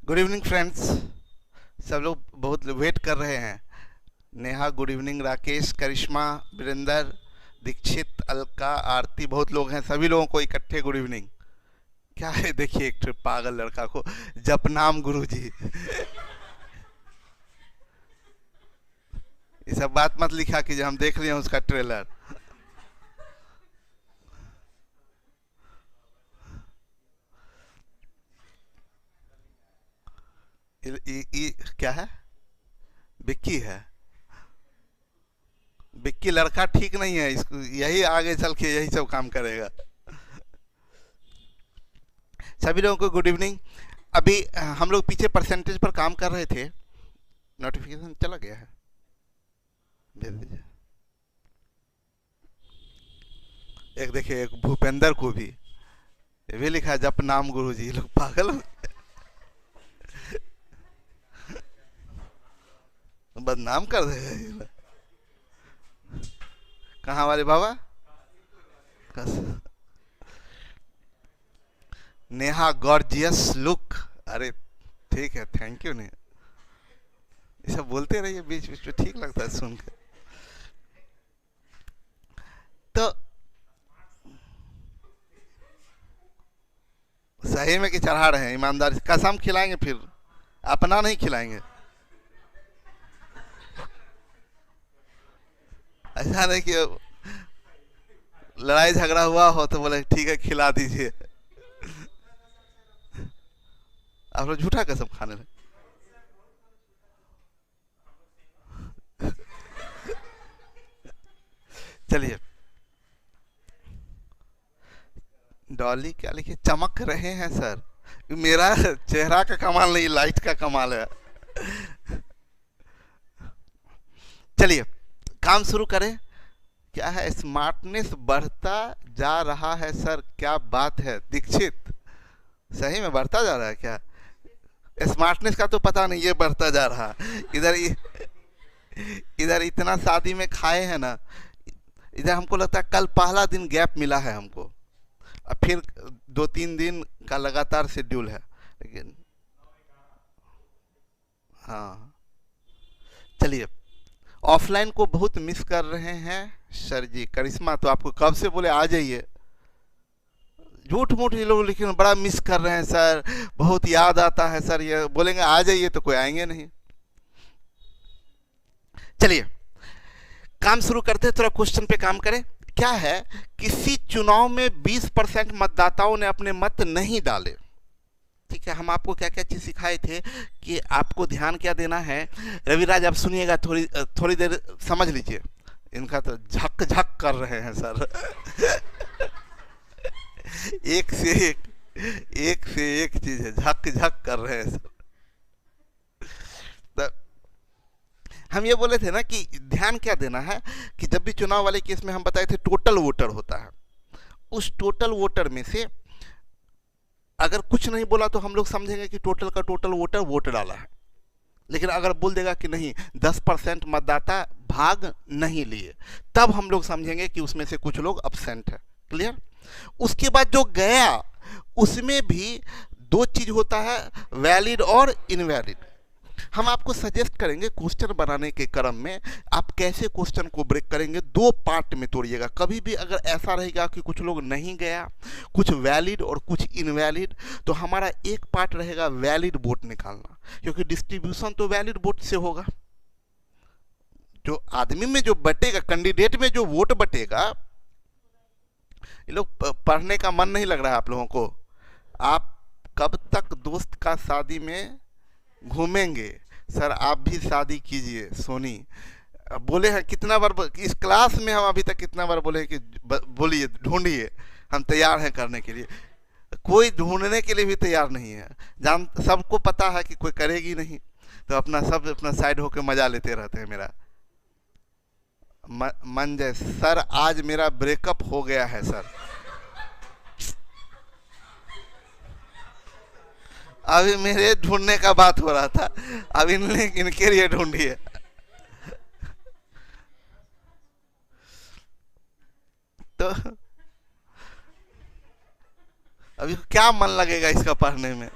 Good evening friends. सब लोग बहुत वेट कर रहे हैं। नेहा गुड इवनिंग, राकेश, करिश्मा, वीरेंद्र, दीक्षित, अलका, आरती, बहुत लोग हैं। सभी लोगों को इकट्ठे गुड इवनिंग। क्या है, देखिए एक पागल लड़का को जपनाम गुरु जी। ये सब बात मत लिखा कि हम देख रहे हैं उसका ट्रेलर। क्या है? विक्की है। विक्की लड़का ठीक नहीं है, इसको यही आगे चल के यही सब काम करेगा। सभी लोगों को गुड इवनिंग। अभी हम लोग पीछे परसेंटेज पर काम कर रहे थे। नोटिफिकेशन चला गया है, भेज दीजिए। एक देखिए, एक भूपेंद्र को भी ये भी लिखा है जप नाम गुरु जी। लोग पागल बदनाम कर रहे हैं। कहाँ वाले बाबा? Neha gorgeous look. अरे ठीक है, थैंक यू। नहीं, ये सब बोलते रहिए बीच बीच में, ठीक लगता है सुन के। तो सही में कि चढ़ा रहे हैं ईमानदारी, कसम खिलाएंगे फिर, अपना नहीं खिलाएंगे। ऐसा नहीं कि लड़ाई झगड़ा हुआ हो तो बोले ठीक है खिला दीजिए। आप लोग झूठा कसम खाने लगे। चलिए, डॉली क्या लिखे? चमक रहे हैं सर। मेरा चेहरा का कमाल नहीं, लाइट का कमाल है। चलिए काम शुरू करें। क्या है? स्मार्टनेस बढ़ता जा रहा है सर, क्या बात है दीक्षित? सही में बढ़ता जा रहा है क्या? स्मार्टनेस का तो पता नहीं, ये बढ़ता जा रहा है। इधर इतना शादी में खाए हैं ना, इधर हमको लगता है कल पहला दिन गैप मिला है हमको। अब फिर 2-3 दिन का लगातार शेड्यूल है, लेकिन हाँ। चलिए, ऑफलाइन को बहुत मिस कर रहे हैं सर जी। करिश्मा तो आपको कब से बोले आ जाइए, झूठ मूठ ये लोग, लेकिन बड़ा मिस कर रहे हैं सर, बहुत याद आता है सर। ये बोलेंगे आ जाइए तो कोई आएंगे नहीं। चलिए काम शुरू करते हैं, थोड़ा क्वेश्चन पे काम करें। क्या है? किसी चुनाव में 20% मतदाताओं ने अपने मत नहीं डाले। ठीक है, हम आपको क्या क्या चीज सिखाए थे कि आपको ध्यान क्या देना है। रविराज आप सुनिएगा, थोड़ी थोड़ी देर समझ लीजिए। इनका तो झक झक कर रहे हैं सर। एक से एक चीज है, झक झक कर रहे हैं सर। तो हम ये बोले थे ना कि ध्यान क्या देना है कि जब भी चुनाव वाले केस में हम बताए थे टोटल वोटर होता है। उस टोटल वोटर में से अगर कुछ नहीं बोला तो हम लोग समझेंगे कि टोटल का टोटल वोटर वोट डाला है। लेकिन अगर बोल देगा कि नहीं 10% मतदाता भाग नहीं लिए, तब हम लोग समझेंगे कि उसमें से कुछ लोग अब्सेंट है। क्लियर? उसके बाद जो गया उसमें भी दो चीज होता है, वैलिड और इनवैलिड। हम आपको सजेस्ट करेंगे क्वेश्चन बनाने के क्रम में आप कैसे क्वेश्चन को ब्रेक करेंगे। दो पार्ट में तोड़िएगा। कभी भी अगर ऐसा रहेगा कि कुछ लोग नहीं गया, कुछ वैलिड और कुछ इनवैलिड, तो हमारा एक पार्ट रहेगा वैलिड वोट निकालना, क्योंकि डिस्ट्रीब्यूशन तो वैलिड वोट से होगा। जो आदमी में जो बटेगा, कैंडिडेट में जो वोट बटेगा। ये लोग पढ़ने का मन नहीं लग रहा है आप लोगों को? आप कब तक दोस्त का शादी में घूमेंगे? सर आप भी शादी कीजिए। सोनी बोले हैं कितना बार, इस क्लास में हम अभी तक कितना बार बोले कि बोलिए, ढूंढिए, हम तैयार हैं करने के लिए। कोई ढूंढने के लिए भी तैयार नहीं है। जान सबको पता है कि कोई करेगी नहीं, तो अपना सब अपना साइड होकर मजा लेते रहते हैं। मेरा मन जय सर, आज मेरा ब्रेकअप हो गया है सर। अभी मेरे ढूंढने का बात हो रहा था, अब इनके लिए ढूंढिए। तो अभी क्या मन लगेगा इसका पढ़ने में?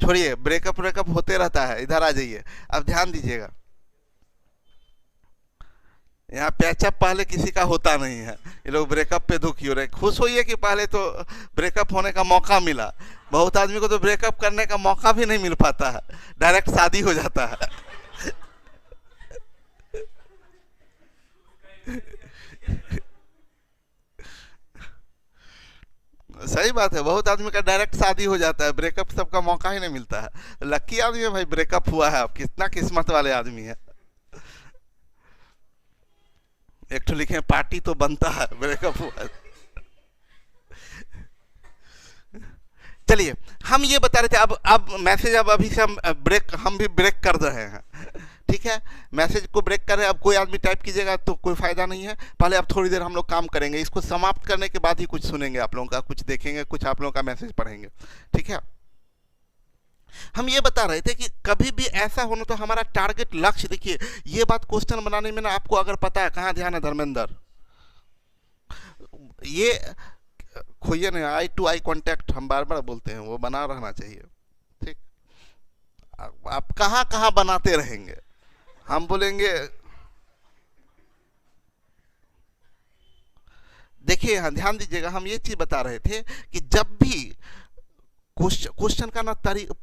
छोड़िए, ब्रेकअप ब्रेकअप होते रहता है, इधर आ जाइए। अब ध्यान दीजिएगा, यहाँ पैचअप पहले किसी का होता नहीं है, ये लोग ब्रेकअप पे दुखी हो रहे। खुश होइए कि पहले तो ब्रेकअप होने का मौका मिला। बहुत आदमी को तो ब्रेकअप करने का मौका भी नहीं मिल पाता है, डायरेक्ट शादी हो जाता है। सही बात है, बहुत आदमी का डायरेक्ट शादी हो जाता है, ब्रेकअप सबका मौका ही नहीं मिलता है। लकी आदमी है भाई, ब्रेकअप हुआ है, आप कितना किस्मत वाले आदमी है। एक तो लिखे पार्टी तो बनता है, ब्रेकअप हुआ है। चलिए, हम ये बता रहे थे, अब मैसेज, अब अभी से हम भी ब्रेक कर रहे हैं, ठीक है। मैसेज को ब्रेक कर रहे हैं। अब कोई आदमी टाइप कीजिएगा तो कोई फायदा नहीं है। पहले अब थोड़ी देर हम लोग काम करेंगे, इसको समाप्त करने के बाद ही कुछ सुनेंगे आप लोगों का, कुछ देखेंगे, कुछ आप लोगों का मैसेज पढ़ेंगे, ठीक है। हम ये बता रहे थे कि कभी भी ऐसा होना, तो हमारा टारगेट लक्ष्य, देखिए ये बात क्वेश्चन बनाने में ना आपको अगर पता है, कहाँ ध्यान है धर्मेंद्र, ये खोइए नहीं, आई टू आई कांटेक्ट हम बार बार बोलते हैं, वो बना रहना चाहिए, ठीक। आप कहाँ कहाँ बनाते रहेंगे, हम बोलेंगे। देखिए हाँ, ध्यान दीजिएगा, हम ये चीज बता रहे थे कि जब भी क्वेश्चन का ना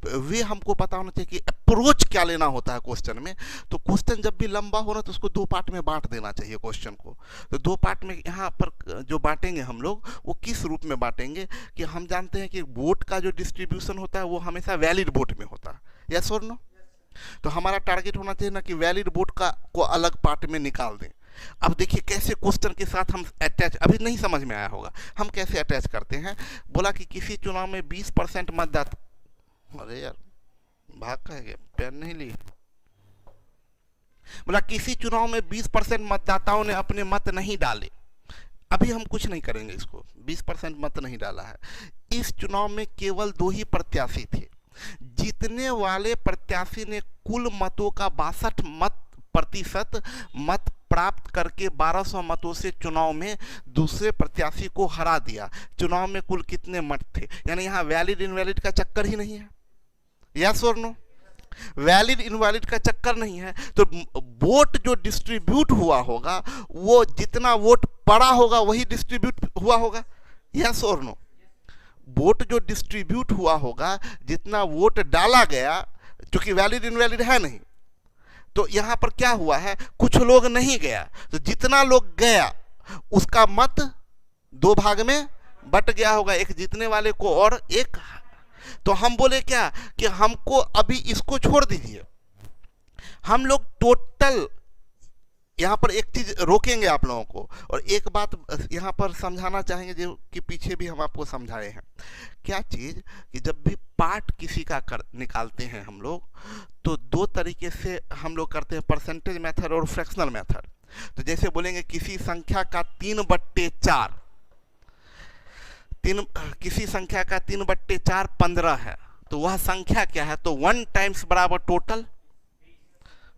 वे हमको पता होना चाहिए कि अप्रोच क्या लेना होता है क्वेश्चन में। तो क्वेश्चन जब भी लंबा हो रहा तो उसको दो पार्ट में बांट देना चाहिए क्वेश्चन को। तो दो पार्ट में यहाँ पर जो बांटेंगे हम लोग, वो किस रूप में बांटेंगे कि हम जानते हैं कि वोट का जो डिस्ट्रीब्यूशन होता है वो हमेशा वैलिड वोट में होता है, यस और नो। तो हमारा टारगेट होना चाहिए ना कि वैलिड वोट का को अलग पार्ट में निकाल दें। अब देखिए कैसे क्वेश्चन के साथ हम अटैच, अभी नहीं समझ में आया होगा, हम कैसे अटैच करते हैं। बोला कि किसी चुनाव में 20% मतदाता, अरे यार भाग कहेंगे, पेन नहीं ली। बोला किसी चुनाव में 20% मतदाताओं ने अपने मत नहीं डाले। अभी हम कुछ नहीं करेंगे, इसको 20% मत नहीं डाला है। इस चुनाव में केवल 2 ही प्रत्याशी थे। जीतने वाले प्रत्याशी ने कुल मतों का 62% मत प्राप्त करके 1200 मतों से चुनाव में दूसरे प्रत्याशी को हरा दिया। चुनाव में कुल कितने मत थे, यानी यहाँ वैलिड इनवैलिड का चक्कर ही नहीं है, यस और नो। वैलिड इनवैलिड का चक्कर नहीं है। तो वोट जो डिस्ट्रीब्यूट हुआ होगा, वो जितना वोट पड़ा होगा वही डिस्ट्रीब्यूट हुआ होगा, यस और नो। वोट जो डिस्ट्रीब्यूट हुआ होगा, जितना वोट डाला गया, क्योंकि वैलिड इनवैलिड है नहीं, तो यहां पर क्या हुआ है, कुछ लोग नहीं गया, तो जितना लोग गया उसका मत 2 भाग में बट गया होगा, एक जीतने वाले को और एक। तो हम बोले क्या कि हमको अभी इसको छोड़ दीजिए, हम लोग टोटल यहाँ पर एक चीज रोकेंगे आप लोगों को, और एक बात यहाँ पर समझाना चाहेंगे जो कि पीछे भी हम आपको समझाए हैं। क्या चीज कि जब भी पार्ट किसी का निकालते हैं हम लोग, तो 2 तरीके से हम लोग करते हैं, परसेंटेज मेथड और फ्रैक्शनल मेथड। तो जैसे बोलेंगे किसी संख्या का 3/4, किसी संख्या का 3/4 15 है, तो वह संख्या क्या है, तो 1 टाइम्स बराबर टोटल।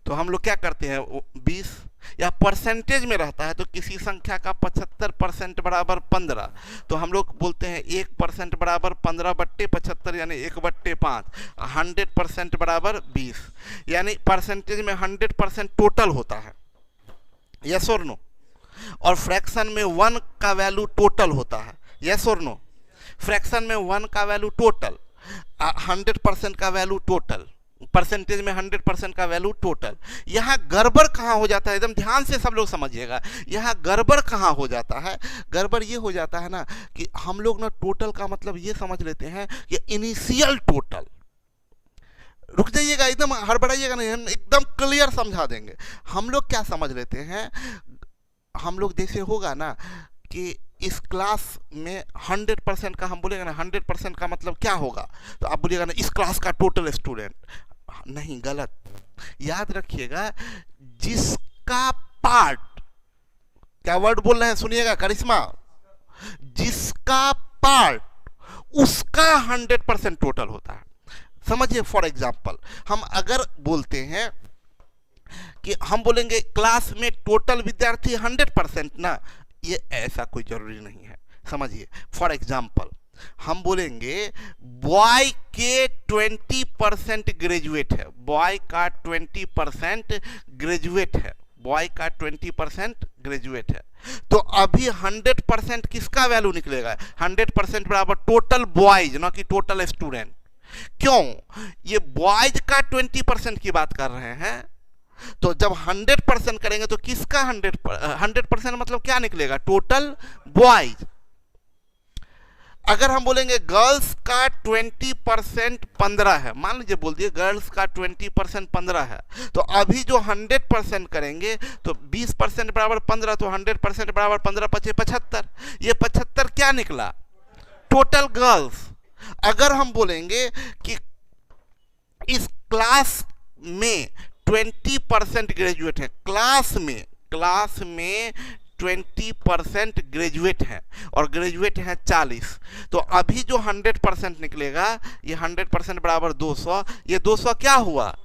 तो हम लोग क्या करते हैं, 20, या परसेंटेज में रहता है तो किसी संख्या का 75% बराबर 15, तो हम लोग बोलते हैं 1% बराबर 15/75, यानी 1/5। 100% बराबर 20, यानी परसेंटेज में 100% टोटल होता है, यस और नो। और फ्रैक्शन में 1 का वैल्यू टोटल होता है, यस और नो। फ्रैक्शन में 1 का वैल्यू टोटल, 100% का वैल्यू टोटल, परसेंटेज में 100% का वैल्यू टोटल। यहाँ गड़बड़ कहाँ हो जाता है, एकदम ध्यान से सब लोग समझिएगा, यहाँ गड़बड़ कहाँ हो जाता है। गड़बड़ ये हो जाता है ना कि हम लोग ना टोटल का मतलब ये समझ लेते हैं कि इनिशियल टोटल। रुक जाइएगा, एकदम हड़बड़ाइएगा नहीं, हम एकदम क्लियर समझा देंगे। हम लोग क्या समझ लेते हैं, हम लोग जैसे होगा ना कि इस क्लास में 100% का हम बोलेगा ना, 100% का मतलब क्या होगा, तो आप बोलिएगा ना इस क्लास का टोटल स्टूडेंट, नहीं, गलत। याद रखिएगा, जिसका पार्ट, क्या वर्ड बोल रहे हैं सुनिएगा करिश्मा, जिसका पार्ट उसका 100% टोटल होता है। समझिए, फॉर एग्जाम्पल हम अगर बोलते हैं कि हम बोलेंगे क्लास में टोटल विद्यार्थी 100% ना, ये ऐसा कोई जरूरी नहीं है। समझिए, फॉर एग्जाम्पल हम बोलेंगे बॉय के 20% ग्रेजुएट है, बॉय का 20% ग्रेजुएट है, बॉय का 20% ग्रेजुएट है, तो अभी 100% किसका वैल्यू निकलेगा? 100% बराबर टोटल बॉयज, ना कि टोटल स्टूडेंट। क्यों? ये बॉयज का 20% की बात कर रहे हैं, तो जब 100% करेंगे तो किसका 100% मतलब क्या निकलेगा? Total boys. अगर हम बोलेंगे गर्ल्स का 20% 15 है, मान लीजिए बोल दिए गर्ल्स का 20% 15 है, तो अभी जो 100% करेंगे तो 20% बराबर 15, तो 100% बराबर 15 पचे 75। ये 75 क्या निकला? Total girls. अगर हम बोलेंगे कि इस क्लास में 20% ग्रेजुएट है, क्लास में 20% ग्रेजुएट हैं और ग्रेजुएट हैं 40, तो अभी जो 100% निकलेगा, ये 100% बराबर 200, ये 200 क्या हुआ?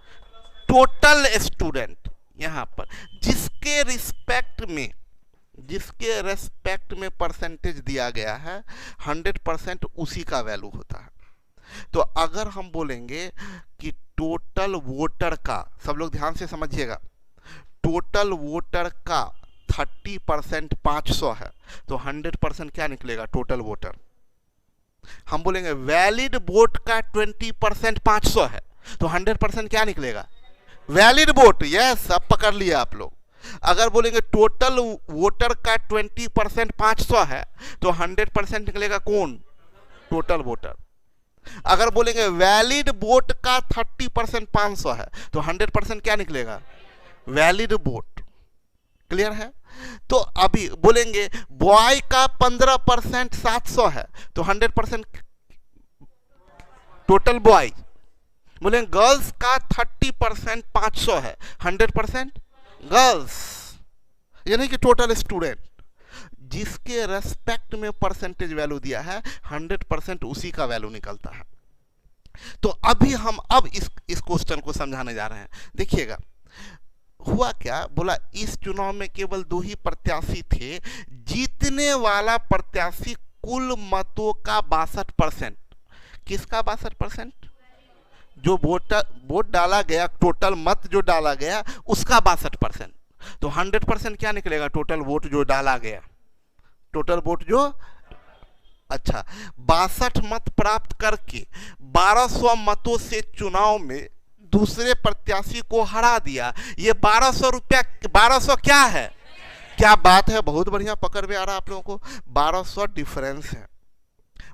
Total student. यहां पर जिसके रेस्पेक्ट में परसेंटेज दिया गया है, 100% उसी का वैल्यू होता है। तो अगर हम बोलेंगे कि टोटल वोटर का, सब लोग ध्यान से समझिएगा, टोटल वोटर का 30% 500 है, तो 100% क्या निकलेगा? Total voter. हम बोलेंगे वैलिड वोट का 20% 500 है, तो 100% क्या निकलेगा? Valid vote. यस, अब पकड़ लिया आप लोग। अगर बोलेंगे टोटल वोटर का 20% 500 है, तो 100% निकलेगा कौन? Total voter. अगर बोलेंगे वैलिड वोट का 30% 500 है, तो 100% क्या निकलेगा? Valid vote. क्लियर है? तो अभी बोलेंगे बॉय का 15% 700 है, तो 100% टोटल बॉय। बोलेंगे गर्ल्स का 30% 500 है, 100% गर्ल्स, यानी कि टोटल स्टूडेंट। जिसके रेस्पेक्ट में परसेंटेज वैल्यू दिया है, 100% उसी का वैल्यू निकलता है। तो अभी हम इस क्वेश्चन को समझाने जा रहे हैं। देखिएगा हुआ क्या, बोला इस चुनाव में केवल 2 ही प्रत्याशी थे, जीतने वाला प्रत्याशी कुल मतों का 62%। किसका 62%? जो वोट डाला गया, टोटल मत जो डाला गया उसका 62%। तो 100% क्या निकलेगा? टोटल वोट जो डाला गया, टोटल वोट जो, अच्छा 62 मत प्राप्त करके 1200 मतों से चुनाव में दूसरे प्रत्याशी को हरा दिया। ये 1200 रुपया, 1200 क्या है? क्या बात है, बहुत बढ़िया पकड़ में आ रहा आप लोगों को। 1200 डिफरेंस है,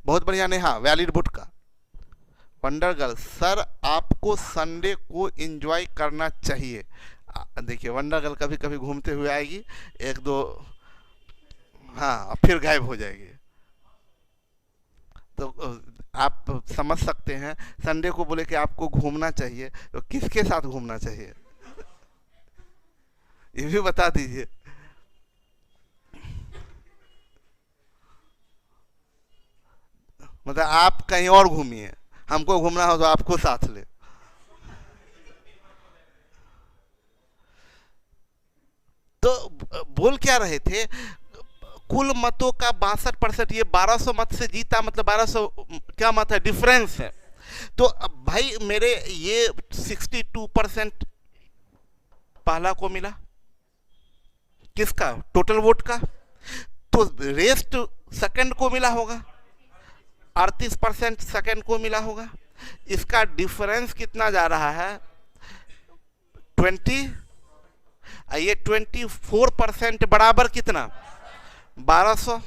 बहुत बढ़िया। नेहा वैलिड वोट का। वंडर गर्ल सर आपको संडे को एंजॉय करना चाहिए। देखिए वंडर गर्ल कभी कभी घूमते हुए आएगी, 1-2 हाँ फिर गायब हो जाएगी। तो आप समझ सकते हैं, संडे को बोले कि आपको घूमना चाहिए, तो किसके साथ घूमना चाहिए ये भी बता दीजिए। मतलब आप कहीं और घूमिए, हमको घूमना हो तो आपको साथ ले। तो बोल क्या रहे थे? कुल मतों का 62%, ये 1200 मत से जीता, मतलब 1200 क्या मत है? डिफरेंस है। तो भाई मेरे ये 62% पहला को मिला, किसका? टोटल वोट का। तो रेस्ट सेकंड को मिला होगा, 38% सेकंड को मिला होगा। इसका डिफरेंस कितना जा रहा है? 20। ये 24% बराबर कितना? 1200।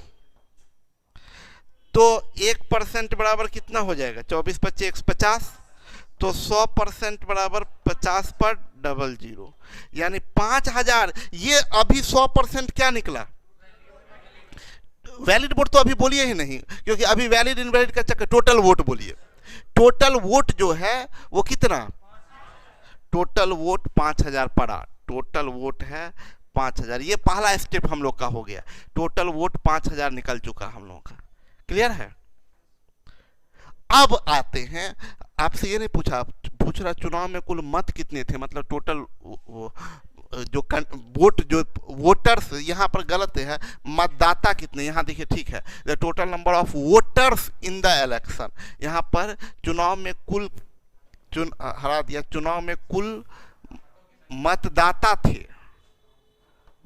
तो 1% बराबर कितना हो जाएगा? 24×5 = 150। तो 100% बराबर 50 पर 00, यानी 5000। ये अभी 100% क्या निकला? वैलिड वोट तो अभी बोलिए ही नहीं, क्योंकि अभी वैलिड इनवैलिड का चक्कर। टोटल वोट बोलिए। टोटल वोट जो है वो कितना? टोटल वोट 5000 पड़ा। टोटल वोट है 5000। ये पहला स्टेप हम लोग का हो गया। टोटल वोट 5000 निकल चुका हम लोगों का। क्लियर है? अब आते हैं, आपसे ये नहीं पूछ रहा चुनाव में कुल मत कितने थे, मतलब टोटल जो वोट जो वोटर्स, यहाँ पर गलत है, मतदाता कितने, यहाँ देखिए ठीक है, the total number of voters in the election, यहाँ पर चुनाव में कुल हरा दिया, चुनाव में कुल मतदाता थे,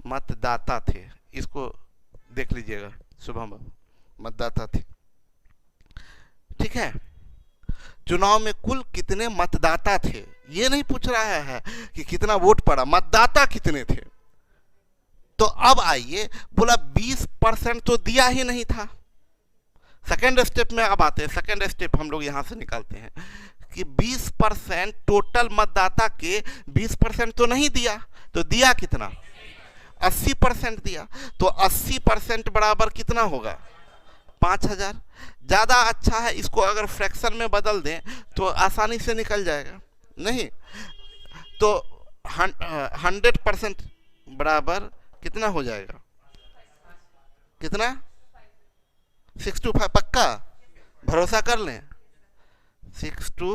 मतदाता थे, इसको देख लीजिएगा शुभम बाबू, मतदाता थे, ठीक है। चुनाव में कुल कितने मतदाता थे, ये नहीं पूछ रहा है कि कितना वोट पड़ा, मतदाता कितने थे। तो अब आइए, बोला 20% तो दिया ही नहीं था। सेकेंड स्टेप में अब आते हैं, सेकेंड स्टेप हम लोग यहां से निकालते हैं कि 20% टोटल मतदाता के 20% तो नहीं दिया, तो दिया कितना, 80% दिया। तो 80% बराबर कितना होगा, 5000। ज़्यादा अच्छा है, इसको अगर फ्रैक्शन में बदल दें तो आसानी से निकल जाएगा, नहीं तो 100% बराबर कितना हो जाएगा, कितना 625, पक्का भरोसा कर लें, 62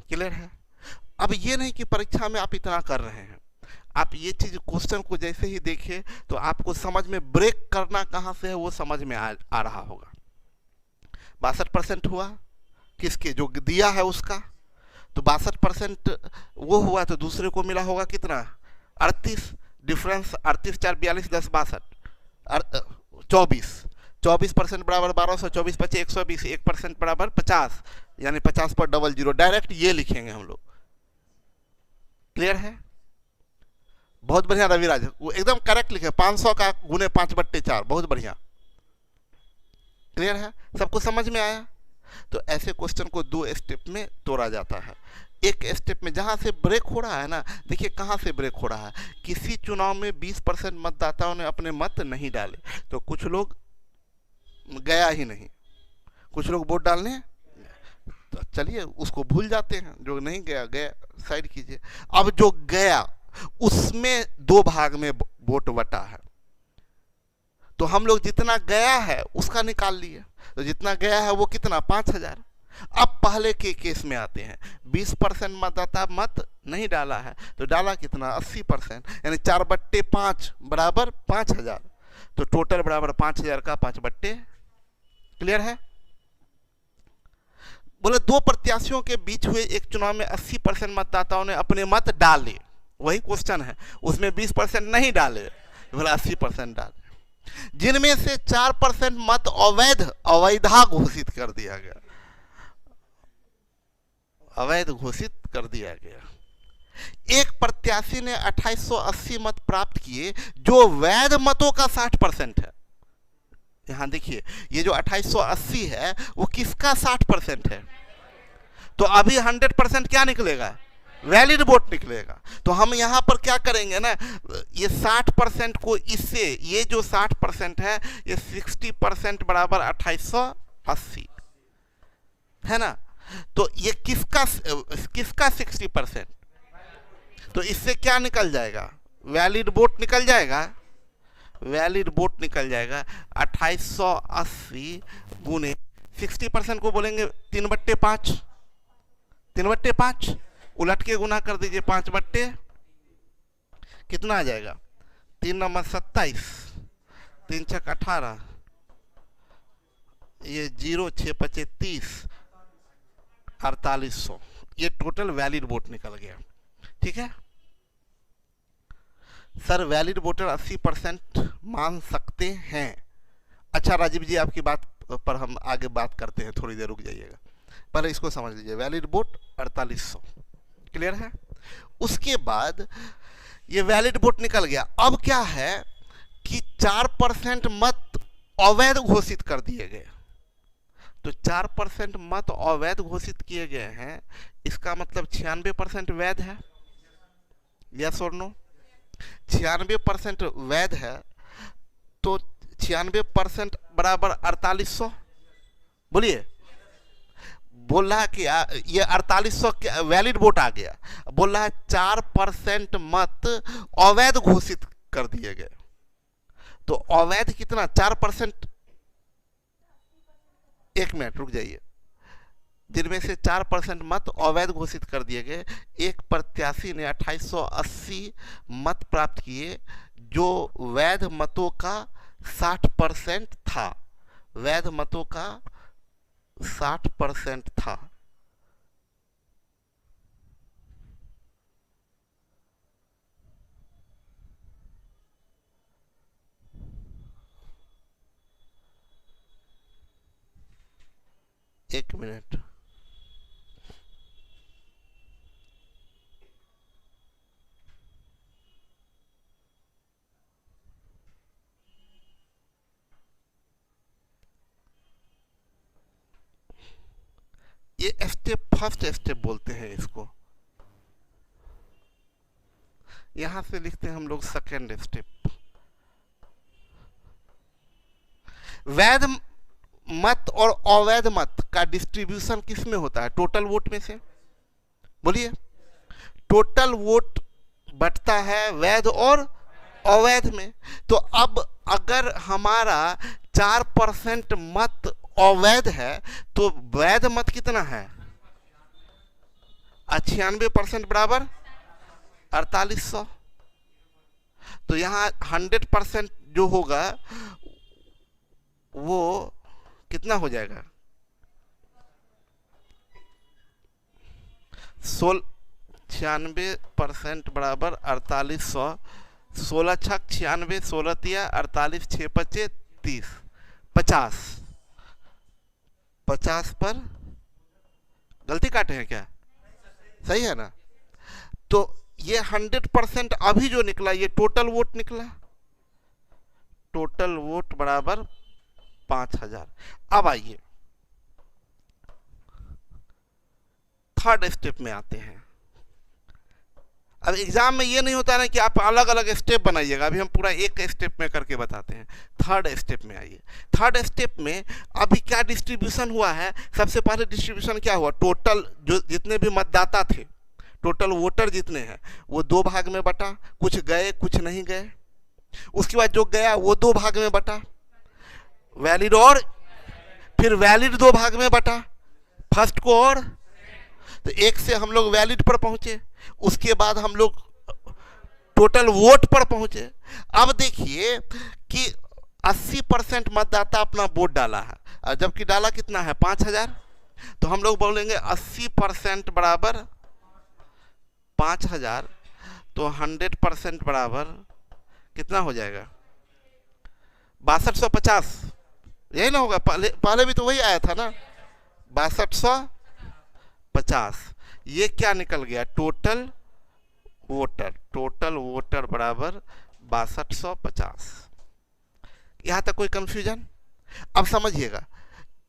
क्लियर है। अब ये नहीं कि परीक्षा में आप इतना कर रहे हैं, आप ये चीज क्वेश्चन को जैसे ही देखें तो आपको समझ में ब्रेक करना कहाँ से है वो समझ में आ रहा होगा। 62% हुआ किसके, जो दिया है उसका, तो 62% वो हुआ, तो दूसरे को मिला होगा कितना, 38, डिफरेंस 38 4 42 10 62 24% बराबर 1200, 24 25 120, 1% बराबर 50, यानी 50 पर डबल जीरो, डायरेक्ट ये लिखेंगे हम लोग, क्लियर है। बहुत बढ़िया रविराज, वो एकदम करेक्ट लिखे, 500 का गुने 5/4, बहुत बढ़िया, क्लियर है, सबको समझ में आया। तो ऐसे क्वेश्चन को 2 स्टेप में तोड़ा जाता है। एक स्टेप में जहां से ब्रेक हो रहा है ना, देखिए कहां से ब्रेक हो रहा है, किसी चुनाव में 20% मतदाताओं ने अपने मत नहीं डाले, तो कुछ लोग गया ही नहीं, कुछ लोग वोट डालने, तो चलिए उसको भूल जाते हैं, जो नहीं गया गया साइड कीजिए। अब जो गया उसमें 2 भाग में वोट बटा है, तो हम लोग जितना गया है उसका निकाल लिए, तो जितना गया है वो कितना, 5000। अब पहले के केस में आते हैं, 20% मतदाता मत नहीं डाला है, तो डाला कितना, 80%, यानी 4/5 बराबर 5000, तो टोटल बराबर 5000 का 5/, क्लियर है। बोले 2 प्रत्याशियों के बीच हुए एक चुनाव में 80% मतदाताओं ने अपने मत डाले, वही क्वेश्चन है, उसमें 20% नहीं डाले, बोला 80% डाले, जिनमें से 4% मत अवैधा घोषित कर दिया गया, अवैध घोषित कर दिया गया। एक प्रत्याशी ने 2880 मत प्राप्त किए, जो वैध मतों का 60% है। यहां देखिए, ये जो 2880 है वो किसका 60% है, तो अभी 100% क्या निकलेगा, वैलिड वोट निकलेगा। तो हम यहां पर क्या करेंगे ना, ये 60% को इससे, ये जो 60% है ये 60% बराबर 2880 है ना, तो ये किसका 60%, तो इससे क्या निकल जाएगा, वैलिड वोट निकल जाएगा, वैलिड वोट निकल जाएगा 2880 गुने 60% को बोलेंगे 3/5, 3/5 उलट के गुना कर दीजिए, 5/, कितना आ जाएगा, 3 नंबर 27, 3 छक 18, ये 0 6 5 30, 4800, ये टोटल वैलिड वोट निकल गया, ठीक है। सर वैलिड वोटर 80% मान सकते हैं। अच्छा राजीव जी, आपकी बात पर हम आगे बात करते हैं, थोड़ी देर रुक जाइएगा, पहले इसको समझ लीजिए, वैलिड वोट 4800, क्लियर है। उसके बाद ये वैलिड वोट निकल गया, अब क्या है कि 4% मत अवैध घोषित कर दिए गए, तो 4% मत अवैध घोषित किए गए हैं, इसका मतलब 96% वैध है, यस और नो। 96% वैध है, तो 96% बराबर 4800, बोलिए, बोल रहा है कि ये 4800 वैलिड वोट आ गया, बोल रहा है 4% मत अवैध घोषित कर दिए गए, तो अवैध कितना, 4%, 1 मिनट रुक जाइए, जिनमें से 4% मत अवैध घोषित कर दिए गए। एक प्रत्याशी ने 2880 मत प्राप्त किए जो वैध मतों का 60% था। वैध मतों का 60% था। एक मिनट, ये स्टेप, फर्स्ट स्टेप बोलते हैं इसको। यहां से लिखते हैं हम लोग सेकेंड स्टेप। वैध मत और अवैध मत का डिस्ट्रीब्यूशन किस में होता है? टोटल वोट में से। बोलिए, टोटल वोट बटता है वैध और अवैध में। तो अब अगर हमारा 4% मत अवैध है तो वैध मत कितना है? 96% बराबर 4800। तो यहां 100% जो होगा वो कितना हो जाएगा? 96% बराबर 4800। 16 छक 96, 16 तिया 48, 6 पच्चे 30, 50। 50 पर गलती काटे हैं क्या? सही है ना? तो ये 100% अभी जो निकला ये टोटल वोट निकला। टोटल वोट बराबर 5000। अब आइए थर्ड स्टेप में आते हैं। अब एग्जाम में ये नहीं होता ना कि आप अलग अलग स्टेप बनाइएगा, अभी हम पूरा एक स्टेप में करके बताते हैं। थर्ड स्टेप में आइए। थर्ड स्टेप में अभी क्या डिस्ट्रीब्यूशन हुआ है? सबसे पहले डिस्ट्रीब्यूशन क्या हुआ? टोटल जो जितने भी मतदाता थे, टोटल वोटर जितने हैं वो 2 भाग में बटा, कुछ गए कुछ नहीं गए। उसके बाद जो गया वो 2 भाग में बटा, वैलिड और फिर वैलिड 2 भाग में बटा, फर्स्ट को और। तो एक से हम लोग वैलिड पर पहुंचे, उसके बाद हम लोग टोटल वोट पर पहुंचे। अब देखिए कि 80% मतदाता अपना वोट डाला है, और जबकि डाला कितना है? 5000। तो हम लोग बोलेंगे 80% बराबर 5000। तो 100% बराबर कितना हो जाएगा? 6250। यही ना होगा? पहले भी तो वही आया था ना, 6250। ये क्या निकल गया? Total voter. टोटल वोटर बराबर 6250। यहां तक कोई कंफ्यूजन? अब समझिएगा,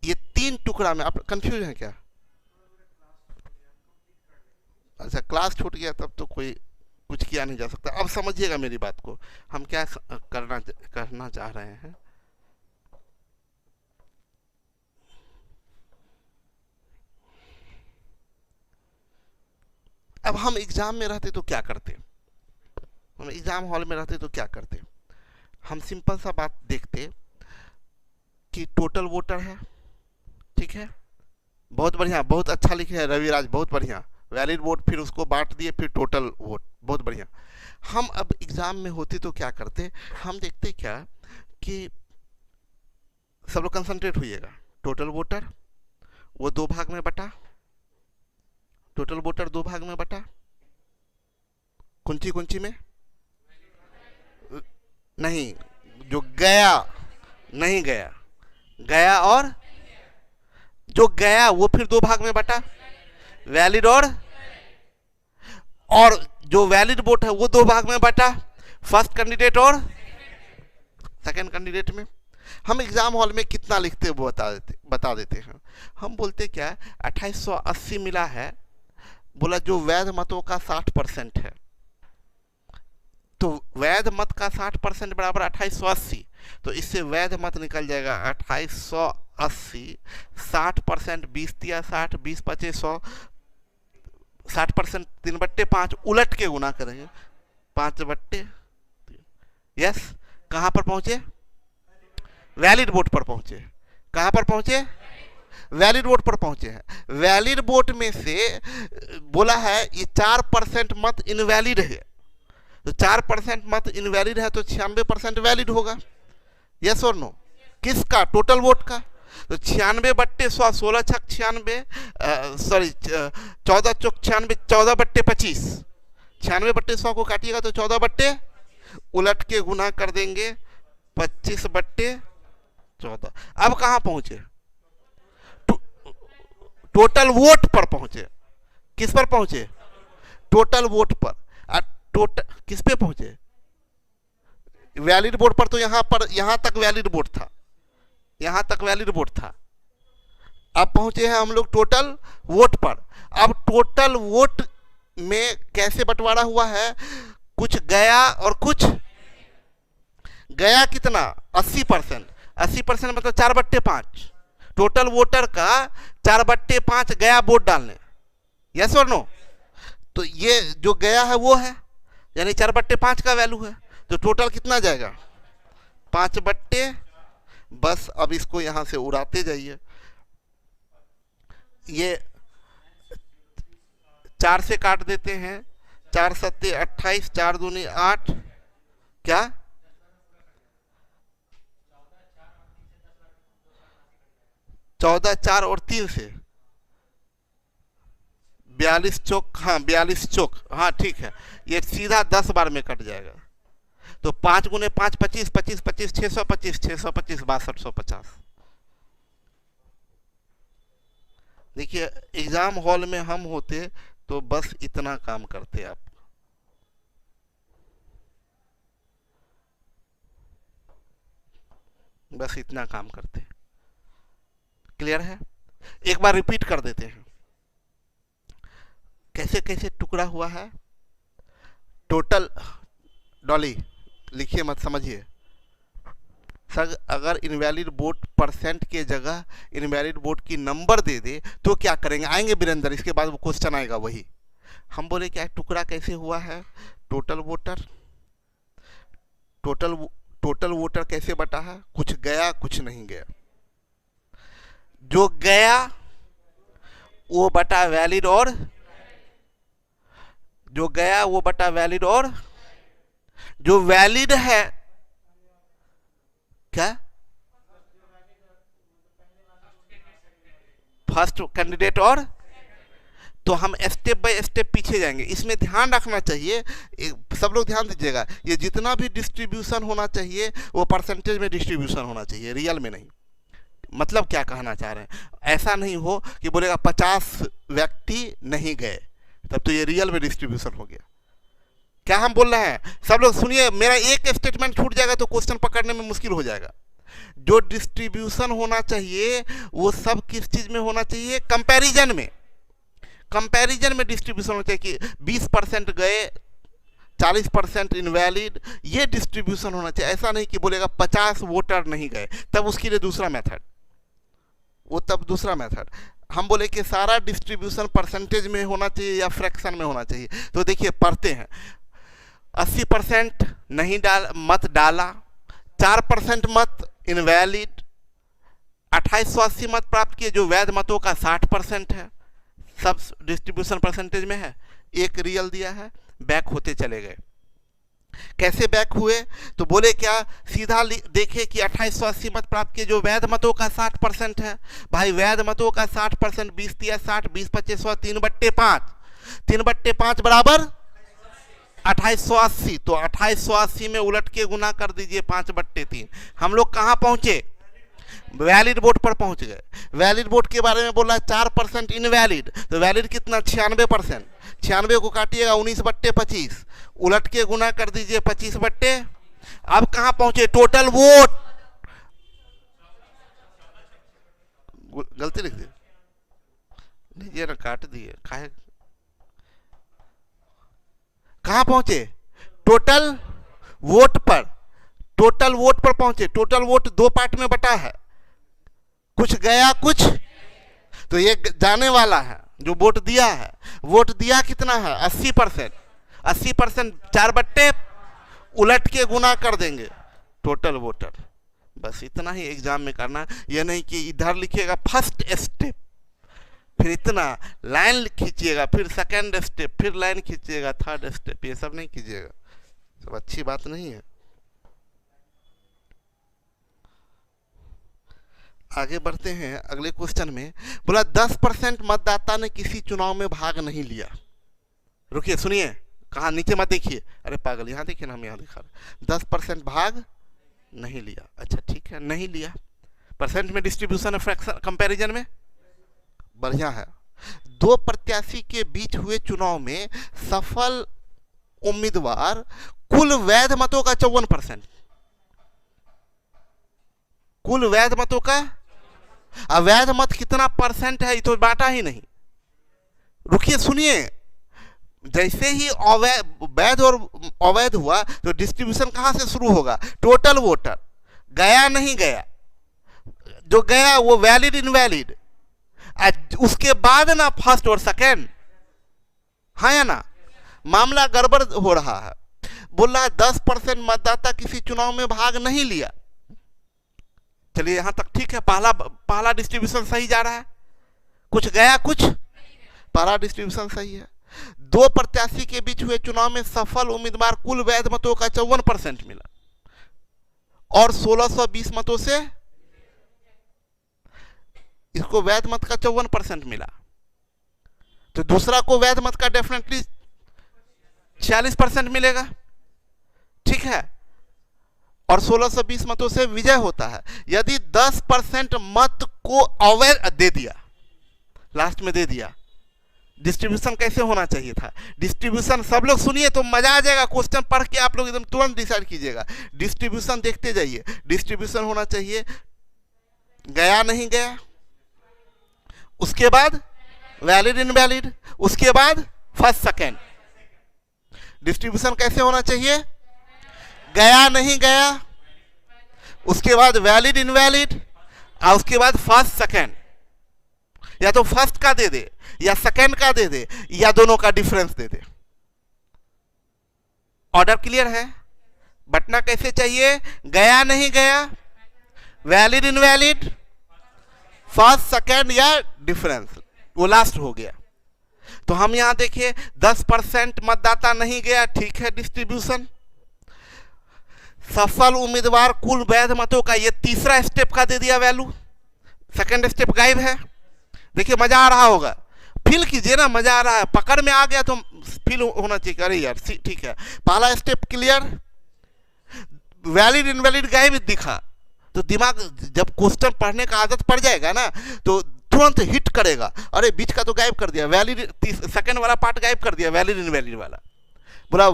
ये 3 टुकड़ा में। आप कंफ्यूज हैं क्या? अच्छा, क्लास छूट गया तब तो कोई कुछ किया नहीं जा सकता। अब समझिएगा मेरी बात को, हम क्या करना चाह रहे हैं। अब हम एग्जाम में रहते तो क्या करते? हम एग्जाम हॉल में रहते तो क्या करते? हम सिंपल सा बात देखते कि टोटल वोटर है, ठीक है, बहुत बढ़िया, बहुत अच्छा लिखे है रविराज, बहुत बढ़िया। वैलिड वोट, फिर उसको बांट दिए, फिर टोटल वोट, बहुत बढ़िया। हम अब एग्जाम में होते तो क्या करते? हम देखते क्या कि सब लोग कंसंट्रेट होइएगा। टोटल वोटर वो 2 भाग में बटा, टोटल वोटर 2 भाग में बटा, कुंची कुंची में नहीं, जो गया नहीं गया, गया और जो गया वो फिर 2 भाग में बटा, वैलिड और जो वैलिड वोट है वो 2 भाग में बटा, फर्स्ट कैंडिडेट और सेकंड कैंडिडेट में। हम एग्जाम हॉल में कितना लिखते हैं वो बता देते हैं। हम बोलते क्या, 2880 मिला है, बोला जो वैध मतों का 60% है। तो वैध मत का 60% बराबर 2880। तो इससे वैध मत निकल जाएगा 2880। 60% 20 तिया 60, 20 पचे 100, 60% 3/5 उलट के गुना करेंगे, 5/3। यस, कहां पर पहुंचे? वैलिड वोट पर पहुंचे। कहां पर पहुंचे? वैलिड वोट पर पहुंचे हैं। वैलिड वोट में से बोला है ये 4% मत इनवैलिड है, तो 4% मत इनवैलिड है तो 96% वैलिड होगा। यस और नो? किसका? टोटल वोट का। तो 96/100, 16 छक 96, सॉरी 14 चौक 96, 14/25, 96/100 को काटिएगा तो 14 उलट के गुना कर देंगे 25/14। अब कहां पहुंचे? टोटल वोट पर पहुंचे। किस पर पहुंचे? टोटल वोट पर। टोटल किस पे पहुंचे? वैलिड वोट पर। तो यहां तक वैलिड वोट था, यहां तक वैलिड वोट था। अब पहुंचे हैं हम लोग टोटल वोट पर। अब टोटल वोट में कैसे बंटवारा हुआ है? कुछ गया और कुछ गया। कितना? 80%। 80% मतलब 4/5। टोटल वोटर का 4/5 गया वोट डालने। यस और नो? तो ये जो गया है वो है, यानी 4/5 का वैल्यू है। तो टोटल कितना जाएगा? 5/, बस अब इसको यहां से उड़ाते जाइए। ये 4 से काट देते हैं, 4 सत्ते 28, 4 दूनी 8, क्या 14, 4 और 3 से 42 चौक, हाँ 42 चौक, हाँ ठीक है। ये सीधा 10 बार में कट जाएगा। तो 5 गुने 5 25, 25 25 625, 625 6250। देखिए एग्जाम हॉल में हम होते तो बस इतना काम करते आप। बस इतना काम करते। क्लियर है? एक बार रिपीट कर देते हैं कैसे कैसे टुकड़ा हुआ है। टोटल, डॉली लिखिए मत, समझिए। सर अगर इनवैलिड वोट परसेंट के जगह इनवैलिड वोट की नंबर दे दे तो क्या करेंगे? आएंगे वीरेंद्र, इसके बाद वो क्वेश्चन आएगा वही। हम बोले क्या टुकड़ा कैसे हुआ है? टोटल वोटर, टोटल वोटर कैसे बटा है? कुछ गया कुछ नहीं गया। जो गया वो बटा वैलिड, और जो गया वो बटा वैलिड, और जो वैलिड है क्या? First candidate. और तो हम स्टेप बाय स्टेप पीछे जाएंगे। इसमें ध्यान रखना चाहिए, सब लोग ध्यान दीजिएगा, ये जितना भी डिस्ट्रीब्यूशन होना चाहिए वो परसेंटेज में डिस्ट्रीब्यूशन होना चाहिए, रियल में नहीं। मतलब क्या कहना चाह रहे हैं? ऐसा नहीं हो कि बोलेगा 50 व्यक्ति नहीं गए, तब तो ये रियल में डिस्ट्रीब्यूशन हो गया। क्या हम बोल रहे हैं? सब लोग सुनिए, मेरा एक स्टेटमेंट छूट जाएगा तो क्वेश्चन पकड़ने में मुश्किल हो जाएगा। जो डिस्ट्रीब्यूशन होना चाहिए वो सब किस चीज में होना चाहिए? कंपैरिजन में। कंपैरिजन में डिस्ट्रीब्यूशन होना चाहिए कि 20% गए, 40% इनवैलिड, ये डिस्ट्रीब्यूशन होना चाहिए। ऐसा नहीं कि बोलेगा 50 वोटर नहीं गए, तब उसके लिए दूसरा मेथड, वो तब दूसरा मेथड। हम बोले कि सारा डिस्ट्रीब्यूशन परसेंटेज में होना चाहिए या फ्रैक्शन में होना चाहिए। तो देखिए पढ़ते हैं, 80% नहीं मत डाला, 4% मत इनवैलिड, 2880 मत प्राप्त किए, जो वैध मतों का 60% है, सब डिस्ट्रीब्यूशन परसेंटेज में है। एक रियल दिया है, बैक होते चले गए। कैसे बैक हुए? तो बोले क्या, सीधा देखे कि 2880 मत प्राप्त किए, जो वैध मतों का 60% है। भाई वैध मतों का 60%, 20 दिया 60, 20 25 100, 3/5, 3/5 बराबर 2880। तो 2880 में उलट के गुना कर दीजिए 5/3। हम लोग कहां पहुंचे? वैलिड वोट पर पहुंच गए। वैलिड वोट के बारे में बोला 4% इनवैलिड, तो वैलिड कितना? 96%। 96 को काटिएगा 19/25, उलट के गुना कर दीजिए 25/। अब कहां पहुंचे? टोटल वोट, गलती लिख दी, लीजिए ना, काट दिए, खाए। कहां पहुंचे? टोटल वोट पर। टोटल वोट पर पहुंचे। टोटल वोट 2 पार्ट में बटा है, कुछ गया कुछ, तो ये जाने वाला है जो वोट दिया है। वोट दिया कितना है? 80%। 80% 4/, उलट के गुना कर देंगे टोटल वोटर, बस इतना ही एग्जाम में करना, यह नहीं कि इधर लिखिएगा फर्स्ट स्टेप, फिर इतना लाइन खींचिएगा, फिर सेकंड स्टेप, फिर लाइन खींचिएगा, थर्ड स्टेप, ये सब नहीं कीजिएगा, सब अच्छी बात नहीं है। आगे बढ़ते हैं अगले क्वेश्चन में। बोला 10% मतदाता ने किसी चुनाव में भाग नहीं लिया। रुकिए सुनिए, कहा नीचे मत देखिए, अरे पागल यहाँ देखिए ना, हम यहाँ दिखा रहे 10% भाग नहीं लिया। अच्छा ठीक है, नहीं लिया, परसेंट में डिस्ट्रीब्यूशन है, फ्रैक्शन कंपैरिजन में बढ़िया है। दो प्रत्याशी के बीच हुए चुनाव में सफल उम्मीदवार कुल वैध मतों का 54%, कुल वैध मतों का, अवैध मत कितना परसेंट है ये तो बांटा ही नहीं। रुकिए सुनिए, जैसे ही वैध और अवैध हुआ तो डिस्ट्रीब्यूशन कहां से शुरू होगा, टोटल वोटर, गया नहीं गया, जो गया वो वैलिड इनवैलिड, उसके बाद ना फर्स्ट और सेकेंड, हाँ या ना, मामला गड़बड़ हो रहा है। बोल रहा है 10% मतदाता किसी चुनाव में भाग नहीं लिया। चलिए यहां तक ठीक है, पहला डिस्ट्रीब्यूशन सही जा रहा है, कुछ गया कुछ, पहला डिस्ट्रीब्यूशन सही है। दो प्रत्याशी के बीच हुए चुनाव में सफल उम्मीदवार कुल वैध मतों का 54% मिला और 1620 मतों से इसको वैध मत का 54% मिला, तो दूसरा को वैध मत का डेफिनेटली 46% मिलेगा, ठीक है, और 1620 मतों से विजय होता है। यदि 10% मत को अवैध दे दिया, लास्ट में दे दिया, डिस्ट्रीब्यूशन कैसे होना चाहिए था, डिस्ट्रीब्यूशन सब लोग सुनिए तो मजा आ जाएगा, क्वेश्चन पढ़ के आप लोग एकदम तुरंत डिसाइड कीजिएगा। डिस्ट्रीब्यूशन देखते जाइए, डिस्ट्रीब्यूशन होना चाहिए गया नहीं गया, उसके बाद वैलिड इनवैलिड, उसके बाद फर्स्ट सेकेंड। डिस्ट्रीब्यूशन कैसे होना चाहिए, गया नहीं गया, उसके बाद वैलिड इनवैलिड, और उसके बाद फर्स्ट सेकेंड। या तो फर्स्ट का दे दे या सेकेंड का दे दे या दोनों का डिफरेंस दे दे। ऑर्डर क्लियर है? बटना कैसे चाहिए, गया नहीं गया, वैलिड इनवैलिड, फर्स्ट सेकेंड या डिफरेंस, वो लास्ट हो गया। तो हम यहां देखिए 10% मतदाता नहीं गया, ठीक है, डिस्ट्रीब्यूशन। सफल उम्मीदवार कुल वैध मतों का, ये तीसरा स्टेप का दे दिया वैल्यू, सेकंड स्टेप गायब है। देखिए मजा आ रहा होगा, फील कीजिए ना, मजा आ रहा है, पकड़ में आ गया तो फील होना चाहिए, अरे यार ठीक है। पहला स्टेप क्लियर, वैलिड इनवैलिड गायब दिखा, तो दिमाग जब क्वेश्चन पढ़ने का आदत पड़ जाएगा ना तो तुरंत हिट करेगा, अरे बीच का तो गायब कर दिया, वैलिड सेकंड वाला पार्ट गायब कर दिया, वैलिड इनवैलिड वाला। बोला